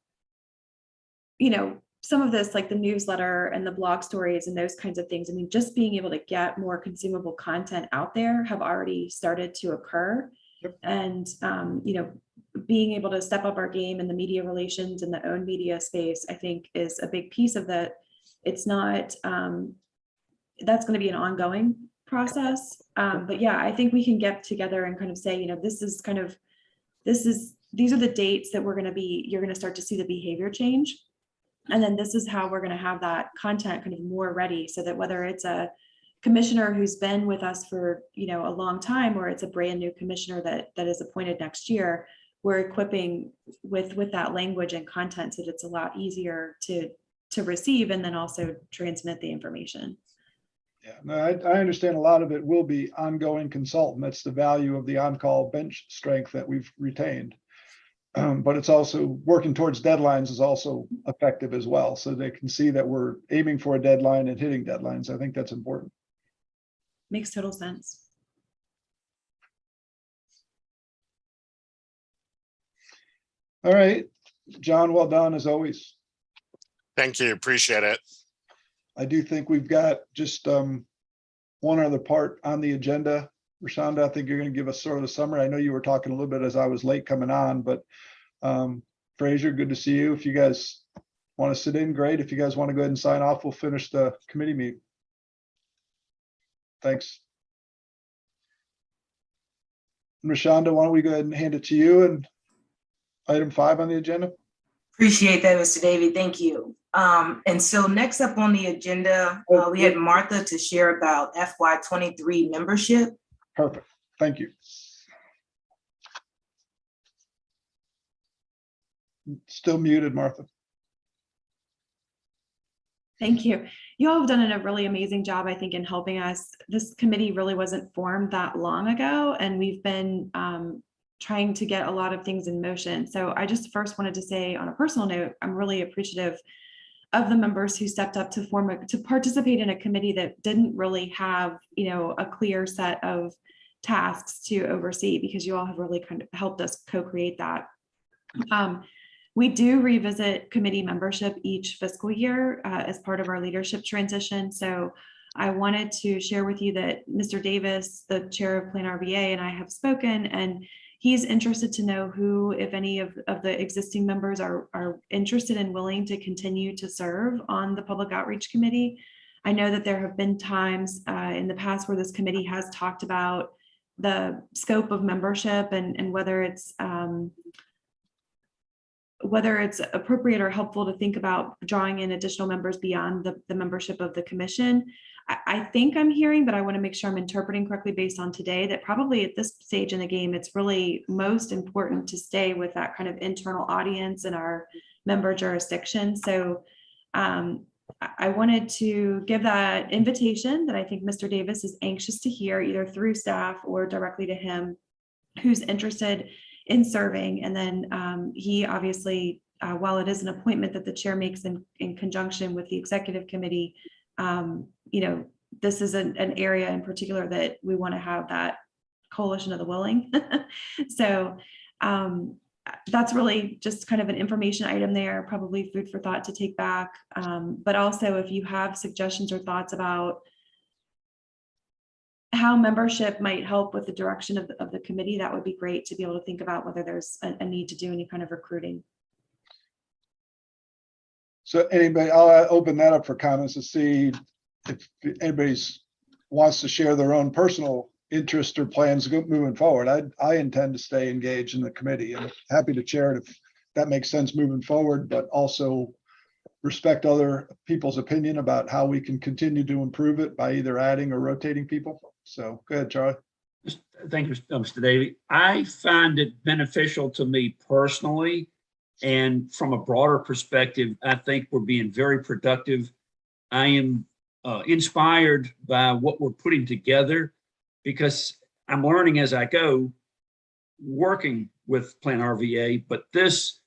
some of this, like the newsletter and the blog stories and those kinds of things, I mean, just being able to get more consumable content out there have already started to occur. Yep. And, being able to step up our game in the media relations and the own media space, I think is a big piece of that. It's not, that's going to be an ongoing process. But yeah, I think we can get together and kind of say, these are the dates that you're going to start to see the behavior change. And then this is how we're going to have that content kind of more ready, so that whether it's a commissioner who's been with us for, a long time, or it's a brand new commissioner that is appointed next year, we're equipping with that language and content so that it's a lot easier to receive and then also transmit the information. Yeah, no, I understand a lot of it will be ongoing consultant. That's the value of the on-call bench strength that we've retained. But it's also working towards deadlines is also effective as well. So they can see that we're aiming for a deadline and hitting deadlines. I think that's important. Makes total sense. All right, John, well done as always. Thank you. Appreciate it. I do think we've got just one other part on the agenda. Rashonda, I think you're going to give us sort of a summary. I know you were talking a little bit as I was late coming on, but Fraser, good to see you. If you guys want to sit in, great. If you guys want to go ahead and sign off, we'll finish the committee meeting. Thanks. Rashonda, why don't we go ahead and hand it to you and item 5 on the agenda? Appreciate that, Mr. Davey. Thank you. And so next up on the agenda, we had Martha to share about FY23 membership. Perfect. Thank you. Still muted, Martha. Thank you. You all have done a really amazing job, I think, in helping us. This committee really wasn't formed that long ago, and we've been trying to get a lot of things in motion. So I just first wanted to say, on a personal note, I'm really appreciative of the members who stepped up to participate in a committee that didn't really have, a clear set of tasks to oversee, because you all have really kind of helped us co-create that. We do revisit committee membership each fiscal year as part of our leadership transition. So I wanted to share with you that Mr. Davis, the chair of PlanRVA, and I have spoken, and he's interested to know who, if any of the existing members are interested and willing to continue to serve on the Public Outreach Committee. I know that there have been times in the past where this committee has talked about the scope of membership and whether it's appropriate or helpful to think about drawing in additional members beyond the membership of the commission. I think I'm hearing, but I want to make sure I'm interpreting correctly based on today, that probably at this stage in the game, it's really most important to stay with that kind of internal audience in our member jurisdiction. So I wanted to give that invitation that I think Mr. Davis is anxious to hear, either through staff or directly to him, who's interested in serving. And then he obviously, while it is an appointment that the chair makes in conjunction with the executive committee, this is an area in particular that we want to have that coalition of the willing. So that's really just kind of an information item there, probably food for thought to take back. But also, if you have suggestions or thoughts about how membership might help with the direction of the committee, that would be great to be able to think about whether there's a need to do any kind of recruiting. So anybody, I'll open that up for comments to see if anybody wants to share their own personal interest or plans moving forward. I intend to stay engaged in the committee and happy to chair it if that makes sense moving forward, but also respect other people's opinion about how we can continue to improve it by either adding or rotating people. So go ahead, Charlie. Thank you, Mr. Davey. I find it beneficial to me personally, and from a broader perspective, I think we're being very productive. I am inspired by what we're putting together, because I'm learning as I go, working with PlanRVA, but this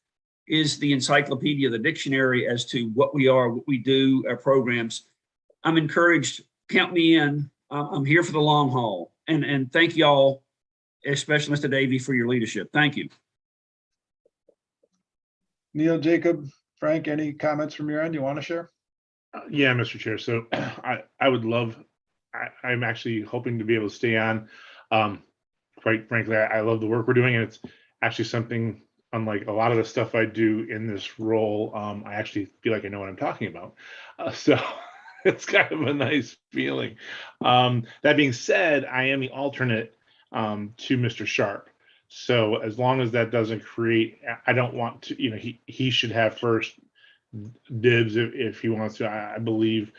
is the encyclopedia, the dictionary as to what we are, what we do, our programs. I'm encouraged, count me in. I'm here for the long haul. And thank y'all, especially Mr. Davey, for your leadership. Thank you. Neil, Jacob, Frank, any comments from your end you want to share? Yeah, Mr. Chair. So I would love, I'm actually hoping to be able to stay on. Quite frankly, I love the work we're doing, and it's actually something, unlike a lot of the stuff I do in this role, I actually feel like I know what I'm talking about. So it's kind of a nice feeling. That being said, I am the alternate to Mr. Sharp. So as long as that doesn't create, I don't want to, he should have first dibs if he wants to. I believe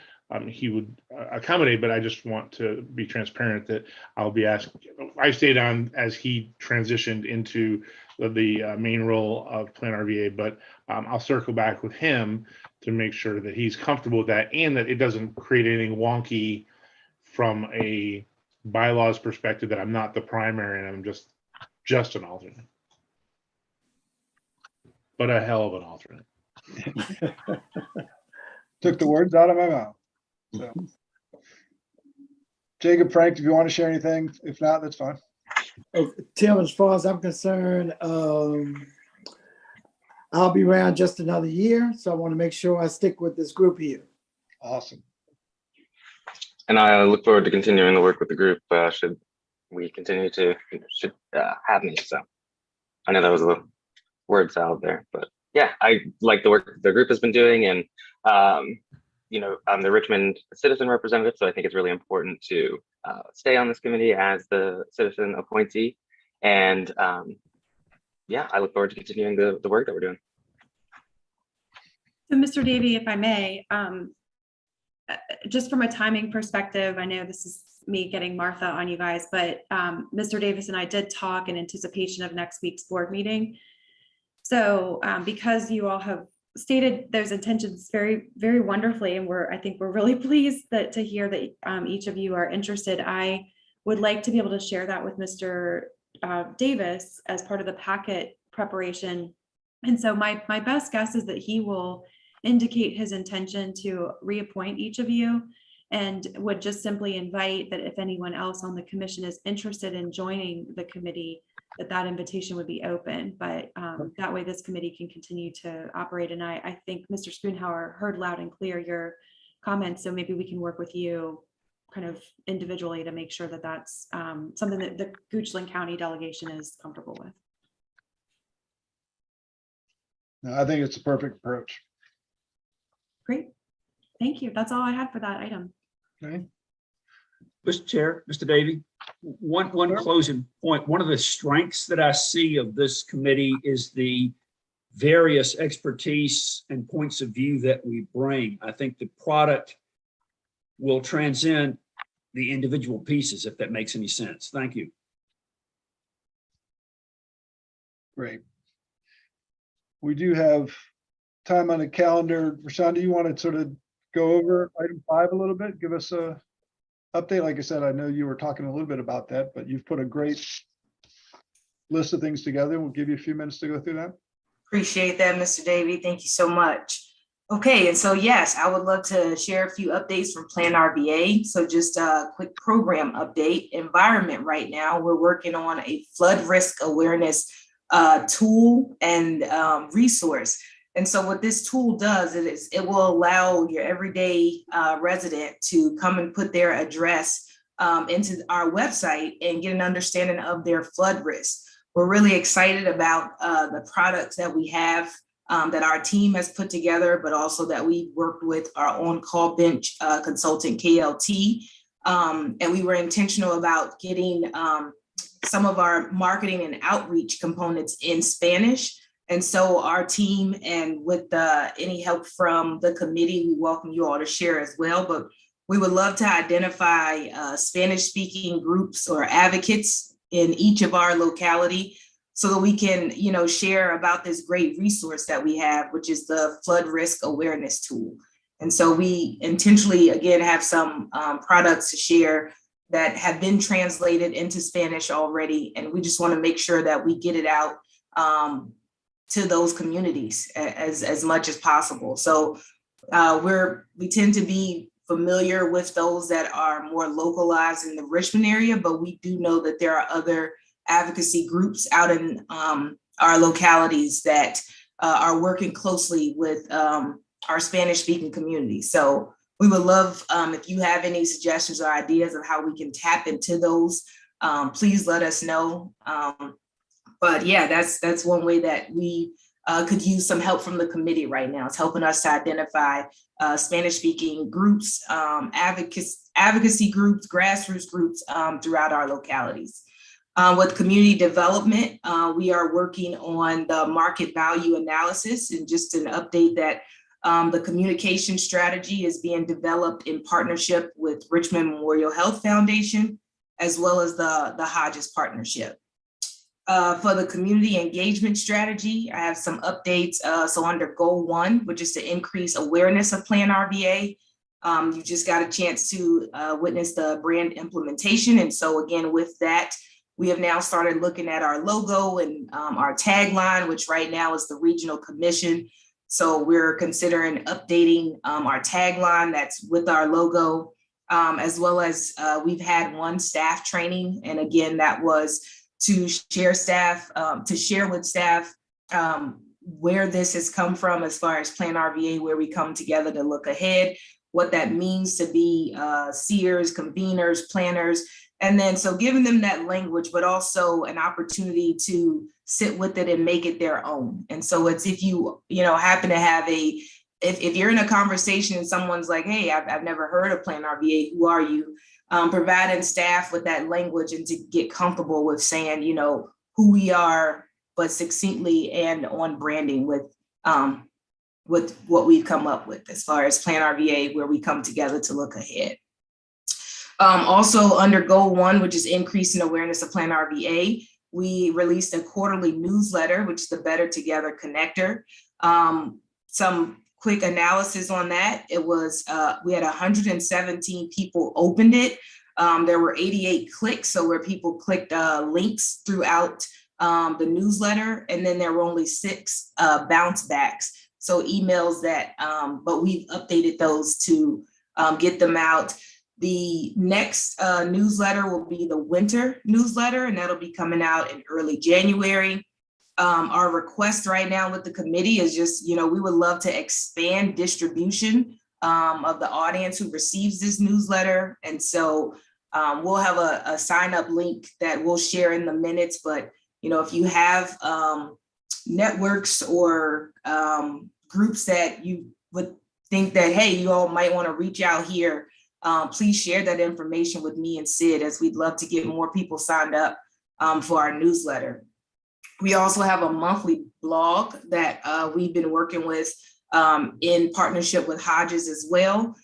he would accommodate, but I just want to be transparent that I'll be asked. I stayed on as he transitioned into the main role of PlanRVA, but I'll circle back with him to make sure that he's comfortable with that and that it doesn't create anything wonky from a bylaws perspective, that I'm not the primary and I'm just an alternate, but a hell of an alternate. Took the words out of my mouth. So. Jacob, Frank, if you want to share anything, if not, that's fine. Tim, as far as I'm concerned, I'll be around just another year, so I want to make sure I stick with this group here. Awesome. And I look forward to continuing the work with the group. Should we continue to have me? So I know that was a little word salad there, but yeah, I like the work the group has been doing, and I'm the Richmond citizen representative, so I think it's really important to stay on this committee as the citizen appointee. And yeah, I look forward to continuing the work that we're doing. So Mr. Davey, if I may, just from a timing perspective, I know this is me getting Martha on you guys, but Mr. Davis and I did talk in anticipation of next week's board meeting. So because you all have stated those intentions very, very wonderfully, and I think we're really pleased to hear that each of you are interested. I would like to be able to share that with Mr. Davis as part of the packet preparation. And so my best guess is that he will indicate his intention to reappoint each of you, and would just simply invite that if anyone else on the commission is interested in joining the committee, that invitation would be open. But that way this committee can continue to operate. And I think Mr. Spoonhour heard loud and clear your comments, so maybe we can work with you kind of individually to make sure that that's something that the Goochland County delegation is comfortable with. No, I think it's a perfect approach. Great. Thank you. That's all I had for that item. Okay. Mr. Chair, Mr. Davey, one closing point. One of the strengths that I see of this committee is the various expertise and points of view that we bring. I think the product will transcend the individual pieces, if that makes any sense. Thank you. Great. We do have time on the calendar. Rashawn, do you want to sort of go over item 5 a little bit? Give us a update. Like I said, I know you were talking a little bit about that, but you've put a great list of things together. We'll give you a few minutes to go through that. Appreciate that, Mr. Davey. Thank you so much. Okay, and so yes, I would love to share a few updates from PlanRVA. So just a quick program update. Environment right now, we're working on a flood risk awareness tool and resource. And so what this tool does is it will allow your everyday resident to come and put their address into our website and get an understanding of their flood risk. We're really excited about the products that we have that our team has put together, but also that we worked with our on-call bench consultant, KLT. And we were intentional about getting some of our marketing and outreach components in Spanish. And so our team, and with any help from the committee, we welcome you all to share as well. But we would love to identify Spanish-speaking groups or advocates in each of our locality, so that we can, share about this great resource that we have, which is the flood risk awareness tool. And so we intentionally, again, have some products to share that have been translated into Spanish already. And we just want to make sure that we get it out to those communities as much as possible. So we tend to be familiar with those that are more localized in the Richmond area, but we do know that there are other advocacy groups out in our localities that are working closely with our Spanish-speaking community. So we would love if you have any suggestions or ideas of how we can tap into those, please let us know. But yeah, that's one way that we could use some help from the committee right now. It's helping us to identify Spanish-speaking groups, advocacy groups, grassroots groups throughout our localities. With community development, we are working on the market value analysis, and just an update that the communication strategy is being developed in partnership with Richmond Memorial Health Foundation, as well as the Hodges Partnership. For the community engagement strategy, I have some updates. So under goal 1, which is to increase awareness of PlanRVA, you just got a chance to witness the brand implementation. And so again, with that, we have now started looking at our logo and our tagline, which right now is the regional commission. So we're considering updating our tagline that's with our logo, as well as we've had one staff training. And again, that was to share with staff where this has come from as far as PlanRVA, where we come together to look ahead, what that means to be seers, conveners, planners. And then so giving them that language, but also an opportunity to sit with it and make it their own. And so it's if you happen to have if you're in a conversation and someone's like, hey, I've never heard of PlanRVA, who are you? Providing staff with that language and to get comfortable with saying, who we are, but succinctly and on branding with what we've come up with as far as PlanRVA, where we come together to look ahead. Also under goal 1, which is increasing awareness of PlanRVA, we released a quarterly newsletter, which is the Better Together Connector. Some quick analysis on that. It was, we had 117 people opened it. There were 88 clicks, so where people clicked links throughout the newsletter, and then there were only 6 bounce backs. So emails that, but we've updated those to get them out. The next newsletter will be the winter newsletter, and that'll be coming out in early January. Our request right now with the committee is just, we would love to expand distribution of the audience who receives this newsletter. And so we'll have a sign up link that we'll share in the minutes, but if you have networks or groups that you would think that, hey, you all might want to reach out here, please share that information with me and Sid, as we'd love to get more people signed up for our newsletter. We also have a monthly blog that we've been working with in partnership with Hodges as well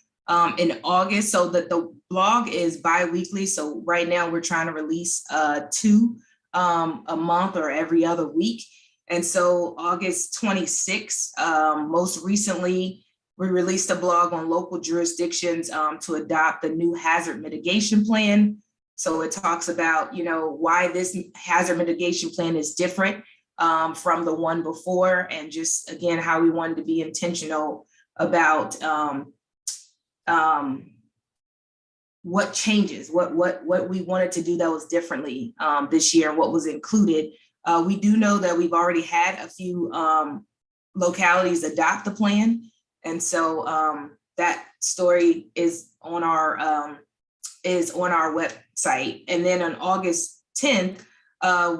in August. So that the blog is bi-weekly. So right now we're trying to release 2 a month or every other week. And so August 26th, most recently, we released a blog on local jurisdictions to adopt the new hazard mitigation plan. So it talks about, why this hazard mitigation plan is different from the one before, and just, again, how we wanted to be intentional about what changes, what we wanted to do that was differently this year, and what was included. We do know that we've already had a few localities adopt the plan. And so that story is on our website. And then on August 10th,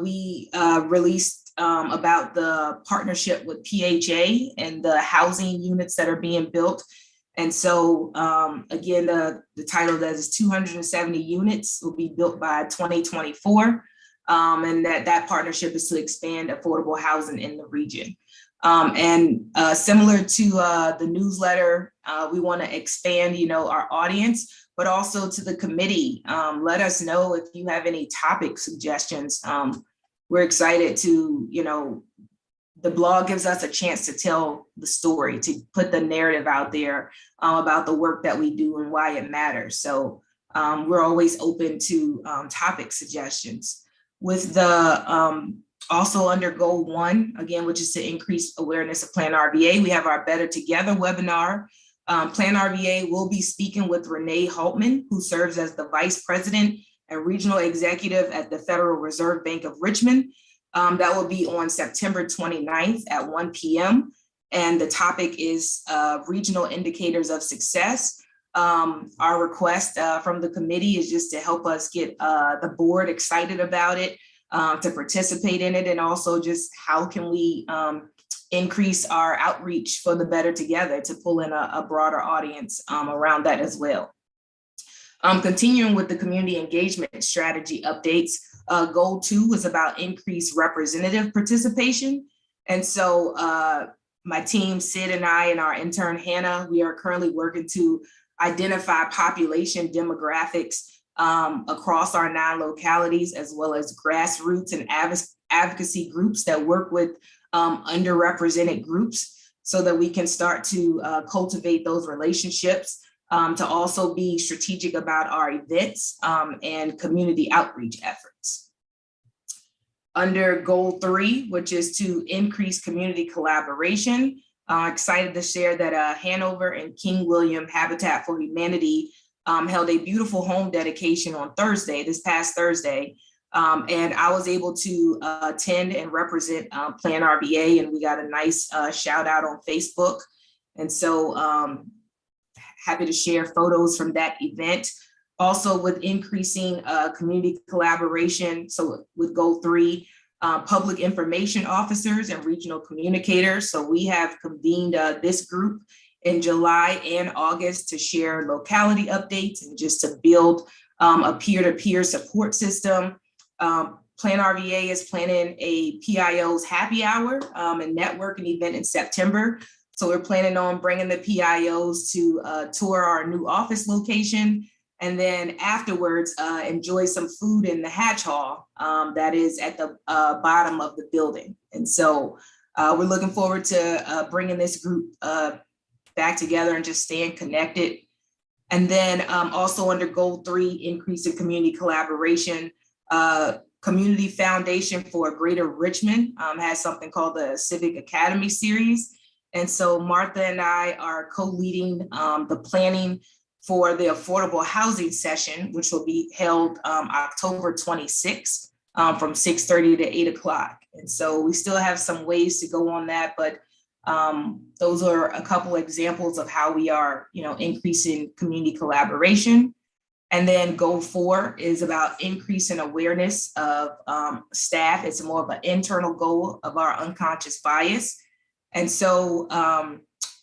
we released about the partnership with PHA and the housing units that are being built. And so again, the title that is 270 units will be built by 2024. And that partnership is to expand affordable housing in the region. And similar to the newsletter, we want to expand, our audience, but also to the committee. Let us know if you have any topic suggestions. We're excited to, the blog gives us a chance to tell the story, to put the narrative out there about the work that we do and why it matters. So we're always open to topic suggestions. With the also under goal 1, again, which is to increase awareness of PlanRVA, we have our Better Together webinar. PlanRVA will be speaking with Renee Haltman, who serves as the Vice President and Regional Executive at the Federal Reserve Bank of Richmond. That will be on September 29th at 1 p.m. And the topic is regional indicators of success. Our request from the committee is just to help us get the board excited about it, to participate in it, and also just how can we increase our outreach for the Better Together to pull in a broader audience around that as well. Continuing with the community engagement strategy updates, goal 2 was about increased representative participation. And so my team, Sid and I, and our intern, Hannah, we are currently working to identify population demographics across our 9 localities, as well as grassroots and advocacy groups that work with underrepresented groups, so that we can start to cultivate those relationships, to also be strategic about our events and community outreach efforts. Under goal 3, which is to increase community collaboration, excited to share that Hanover and King William Habitat for Humanity held a beautiful home dedication on Thursday, this past Thursday, And I was able to attend and represent PlanRVA, and we got a nice shout out on Facebook. And so happy to share photos from that event. Also with increasing community collaboration. So with goal 3, public information officers and regional communicators. So we have convened this group in July and August to share locality updates and just to build a peer-to-peer support system. PlanRVA is planning a PIO's happy hour and networking event in September. So we're planning on bringing the PIOs to tour our new office location, and then afterwards enjoy some food in the Hatch Hall that is at the bottom of the building. And so we're looking forward to bringing this group back together and just staying connected. And then also under goal 3, increase in community collaboration, Community Foundation for Greater Richmond has something called the Civic Academy series. And so Martha and I are co-leading the planning for the affordable housing session, which will be held October 26th from 6:30 to 8 o'clock. And so we still have some ways to go on that, but those are a couple examples of how we are, increasing community collaboration. And then goal 4 is about increasing awareness of staff. It's more of an internal goal of our unconscious bias. And so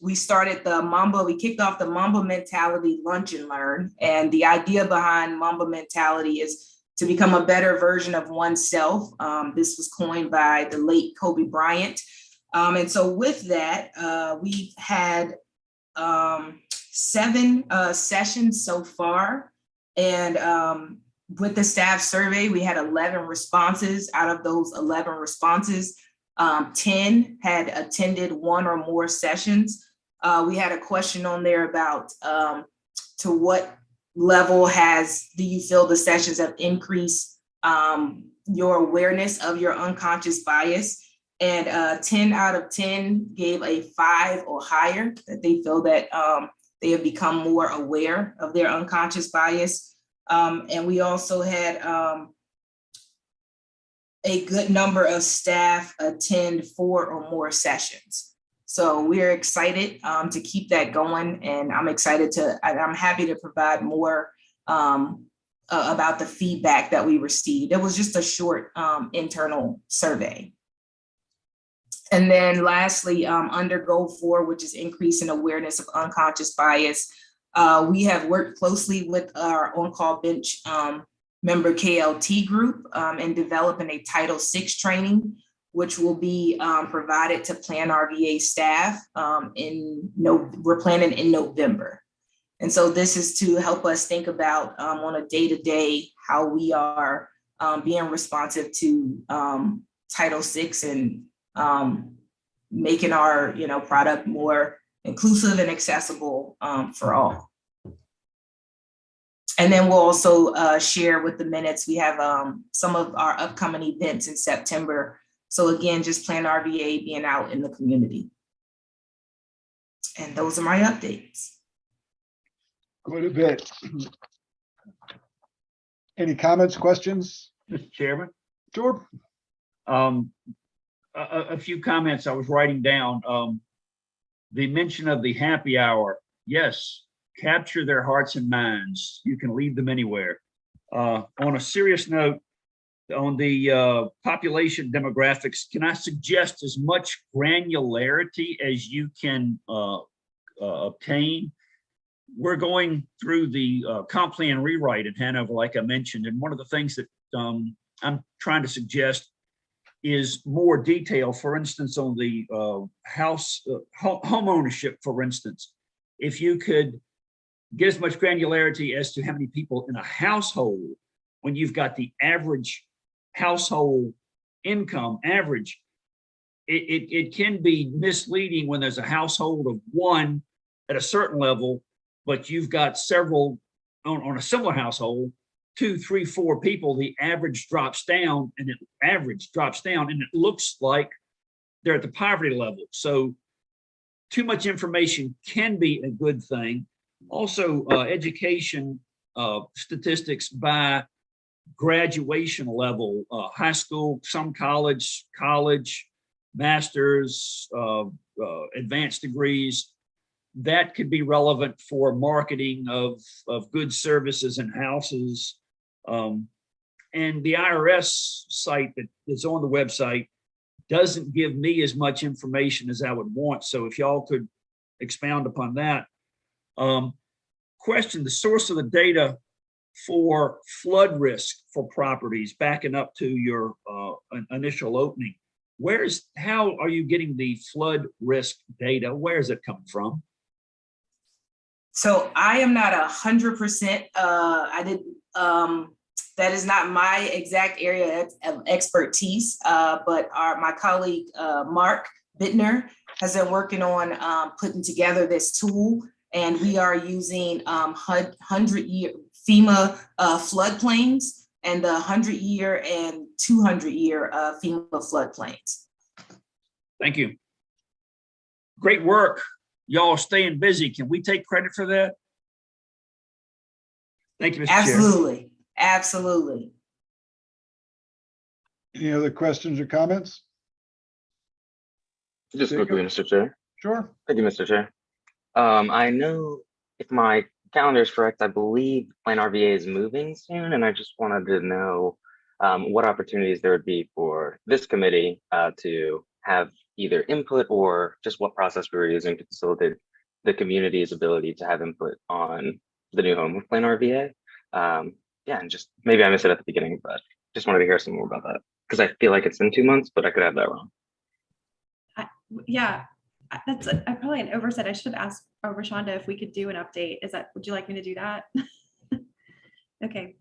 we kicked off the Mamba Mentality Lunch and Learn. And the idea behind Mamba Mentality is to become a better version of oneself. This was coined by the late Kobe Bryant. And so with that, we've had 7 sessions so far. And with the staff survey, we had 11 responses. Out of those 11 responses, 10 had attended 1 or more sessions. We had a question on there about to what level do you feel the sessions have increased your awareness of your unconscious bias? And 10 out of 10 gave a 5 or higher, that they feel that they have become more aware of their unconscious bias. And we also had a good number of staff attend 4 or more sessions. So we're excited to keep that going. And I'm happy to provide more about the feedback that we received. It was just a short internal survey. And then lastly, under goal 4, which is increasing awareness of unconscious bias, we have worked closely with our on-call bench member KLT group in developing a Title VI training, which will be provided to PlanRVA staff we're planning in November. And so this is to help us think about on a day-to-day how we are being responsive to Title VI and making our product more inclusive and accessible for all. And then we'll also share with the minutes, we have some of our upcoming events in September. So again, just PlanRVA being out in the community. And those are my updates. Quite a bit. Any comments, questions? Mr. Chairman, Sure. a few comments I was writing down. The mention of the happy hour. Yes, capture their hearts and minds. You can lead them anywhere. On a serious note, on the population demographics, can I suggest as much granularity as you can obtain? We're going through the comp plan rewrite in Hanover, like I mentioned, and one of the things that I'm trying to suggest is more detail. For instance, on the home ownership, for instance, if you could get as much granularity as to how many people in a household, when you've got the average household income average, it can be misleading when there's a household of 1 at a certain level, but you've got several on a similar household, 2, 3, 4 people, the average drops down and it looks like they're at the poverty level. So too much information can be a good thing. Also, education statistics by graduation level, high school, some college, master's, advanced degrees, that could be relevant for marketing of goods, services, and houses. And the IRS site that is on the website doesn't give me as much information as I would want. So if y'all could expound upon that. Question, the source of the data for flood risk for properties backing up to your initial opening. How are you getting the flood risk data? Where is it coming from? So I am not 100%. That is not my exact area of expertise, but my colleague, Mark Bittner, has been working on putting together this tool, and we are using 100-year FEMA floodplains and the 100-year and 200-year FEMA floodplains. Thank you. Great work. Y'all staying busy. Can we take credit for that? Thank you, Mr. Chair. Absolutely. Absolutely. Any other questions or comments? Just quickly, Mr. Chair. Sure. Thank you, Mr. Chair. I know if my calendar is correct, I believe PlanRVA is moving soon, and I just wanted to know what opportunities there would be for this committee to have either input or just what process we were using to facilitate the community's ability to have input on the new home with PlanRVA. Yeah, and just maybe I missed it at the beginning, but just wanted to hear some more about that because I feel like it's been 2 months, but I could have that wrong. Yeah, that's probably an oversight. I should have asked Rashonda if we could do an update. Would you like me to do that? Okay.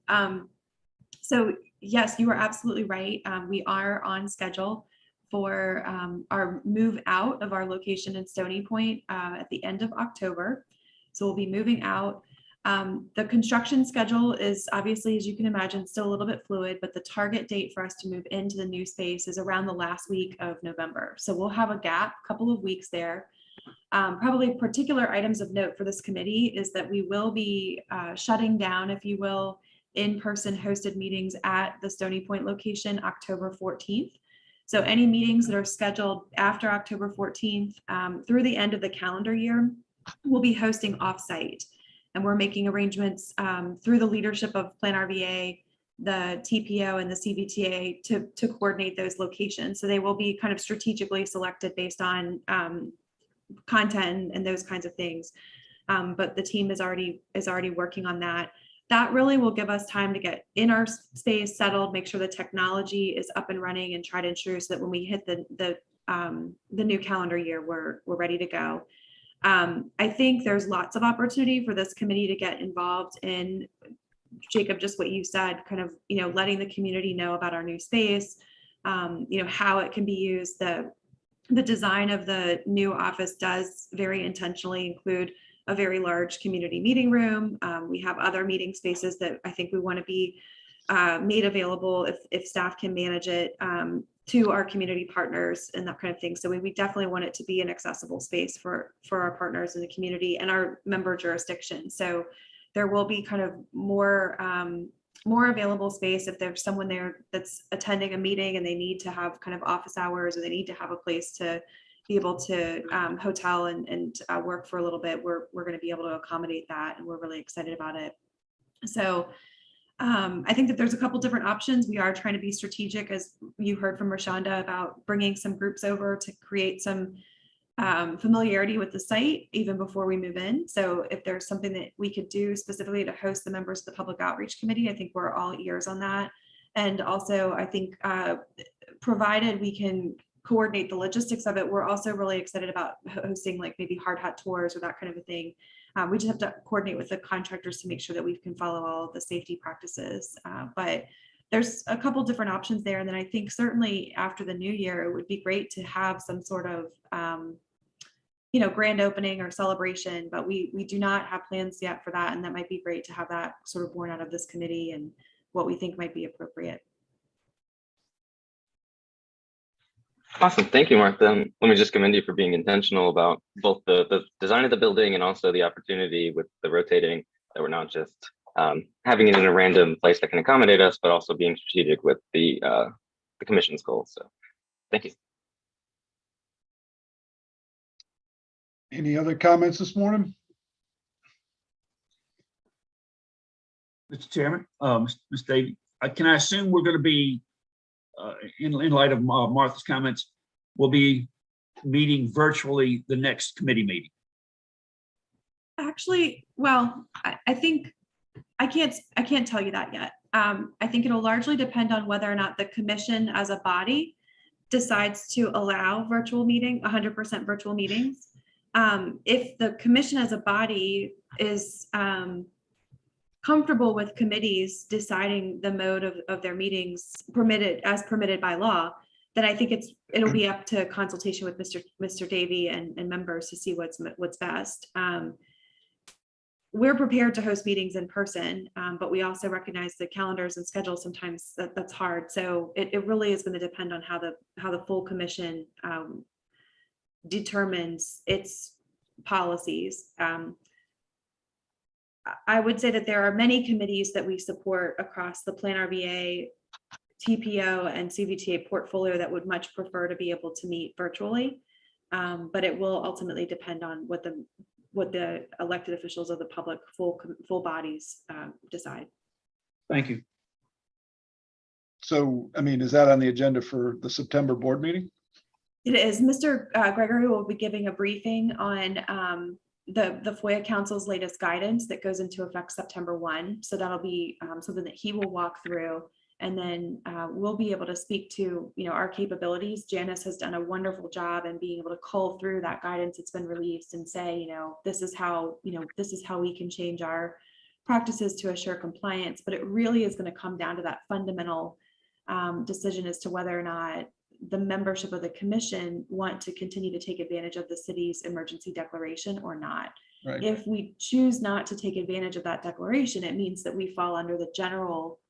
So yes, you are absolutely right. We are on schedule for our move out of our location in Stony Point at the end of October. So we'll be moving out. The construction schedule is obviously, as you can imagine, still a little bit fluid, but the target date for us to move into the new space is around the last week of November. So we'll have a gap, a couple of weeks there. Probably particular items of note for this committee is that we will be shutting down, if you will, in-person hosted meetings at the Stony Point location October 14th. So any meetings that are scheduled after October 14th through the end of the calendar year, we'll be hosting offsite. And we're making arrangements through the leadership of PlanRVA, the TPO and the CVTA to coordinate those locations. So they will be kind of strategically selected based on content and those kinds of things. But the team is already working on that. That really will give us time to get in our space settled, make sure the technology is up and running, and try to ensure so that when we hit the new calendar year, we're ready to go. I think there's lots of opportunity for this committee to get involved in, Jacob, just what you said, kind of, letting the community know about our new space, how it can be used. The design of the new office does very intentionally include a very large community meeting room. We have other meeting spaces that I think we want to be made available if staff can manage it to our community partners and that kind of thing. So we definitely want it to be an accessible space for our partners in the community and our member jurisdiction. So there will be kind of more available space if there's someone there that's attending a meeting and they need to have kind of office hours, or they need to have a place to be able to hotel and work for a little bit. We're going to be able to accommodate that, and we're really excited about it. So I think that there's a couple different options. We are trying to be strategic, as you heard from Rashonda, about bringing some groups over to create some familiarity with the site even before we move in. So if there's something that we could do specifically to host the members of the Public Outreach Committee, I think we're all ears on that. And also, I think provided we can coordinate the logistics of it, we're also really excited about hosting like maybe hard hat tours or that kind of a thing. We just have to coordinate with the contractors to make sure that we can follow all of the safety practices. But there's a couple different options there. And then I think certainly after the new year, it would be great to have some sort of, grand opening or celebration, but we do not have plans yet for that. And that might be great to have that sort of born out of this committee and what we think might be appropriate. Awesome. Thank you, Martha. Let me just commend you for being intentional about both the design of the building and also the opportunity with the rotating, that we're not just having it in a random place that can accommodate us, but also being strategic with the commission's goals. So thank you. Any other comments this morning? Mr. Chairman, Ms. Davey, can I assume we're going to be, in light of Martha's comments, we'll be meeting virtually the next committee meeting? Actually, well, I think I can't tell you that yet. I think it'll largely depend on whether or not the commission as a body decides to allow 100% virtual meetings. If the commission as a body is comfortable with committees deciding the mode of their meetings permitted by law, then I think it'll be up to consultation with Mr. Davey and members to see what's best. We're prepared to host meetings in person, but we also recognize the calendars and schedules sometimes that's hard. So it really is going to depend on how the full commission determines its policies. I would say that there are many committees that we support across the PlanRVA, TPO, and CVTA portfolio that would much prefer to be able to meet virtually, but it will ultimately depend on what the elected officials of the public full bodies decide. Thank you. So, I mean, is that on the agenda for the September board meeting? It is. Mr. Gregory will be giving a briefing on the FOIA Council's latest guidance that goes into effect September 1. So that'll be something that he will walk through, and then we'll be able to speak to our capabilities. Janice has done a wonderful job in being able to cull through that guidance that's been released and say, this is how we can change our practices to assure compliance. But it really is going to come down to that fundamental decision as to whether or not the membership of the commission want to continue to take advantage of the city's emergency declaration or not. Right. If we choose not to take advantage of that declaration, it means that we fall under the general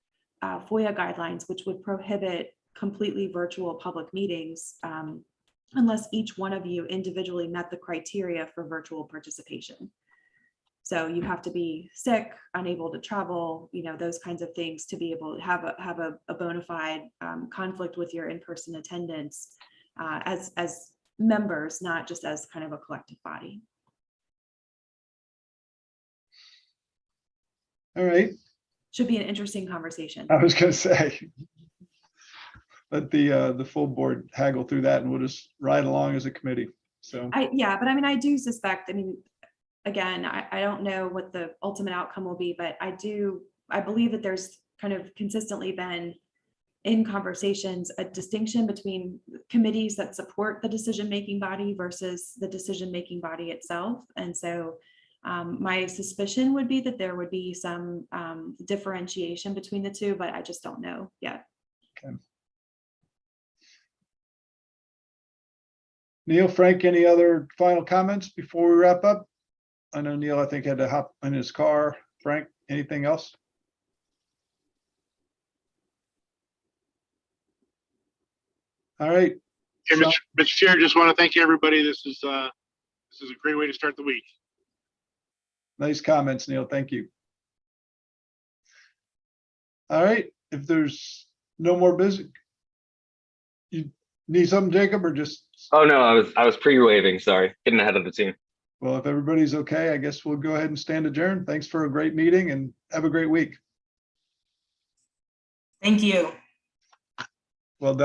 FOIA guidelines, which would prohibit completely virtual public meetings unless each one of you individually met the criteria for virtual participation. So you have to be sick, unable to travel, those kinds of things to be able to have a bona fide conflict with your in-person attendance as members, not just as kind of a collective body. All right. Should be an interesting conversation. I was going to say, let the full board haggle through that, and we'll just ride along as a committee. So yeah, but I do suspect. Again, I don't know what the ultimate outcome will be, but I believe that there's kind of consistently been in conversations a distinction between committees that support the decision-making body versus the decision-making body itself. And so my suspicion would be that there would be some differentiation between the two, but I just don't know yet. Okay. Neil, Frank, any other final comments before we wrap up? I know Neil, I think, had to hop in his car. Frank, anything else? All right. Hey, Mr. Chair, just want to thank everybody. This is a great way to start the week. Nice comments, Neil. Thank you. All right. If there's no more business, you need something, Jacob, or just? Oh no, I was pre-waving. Sorry, getting ahead of the team. Well, if everybody's okay, I guess we'll go ahead and stand adjourned. Thanks for a great meeting and have a great week. Thank you.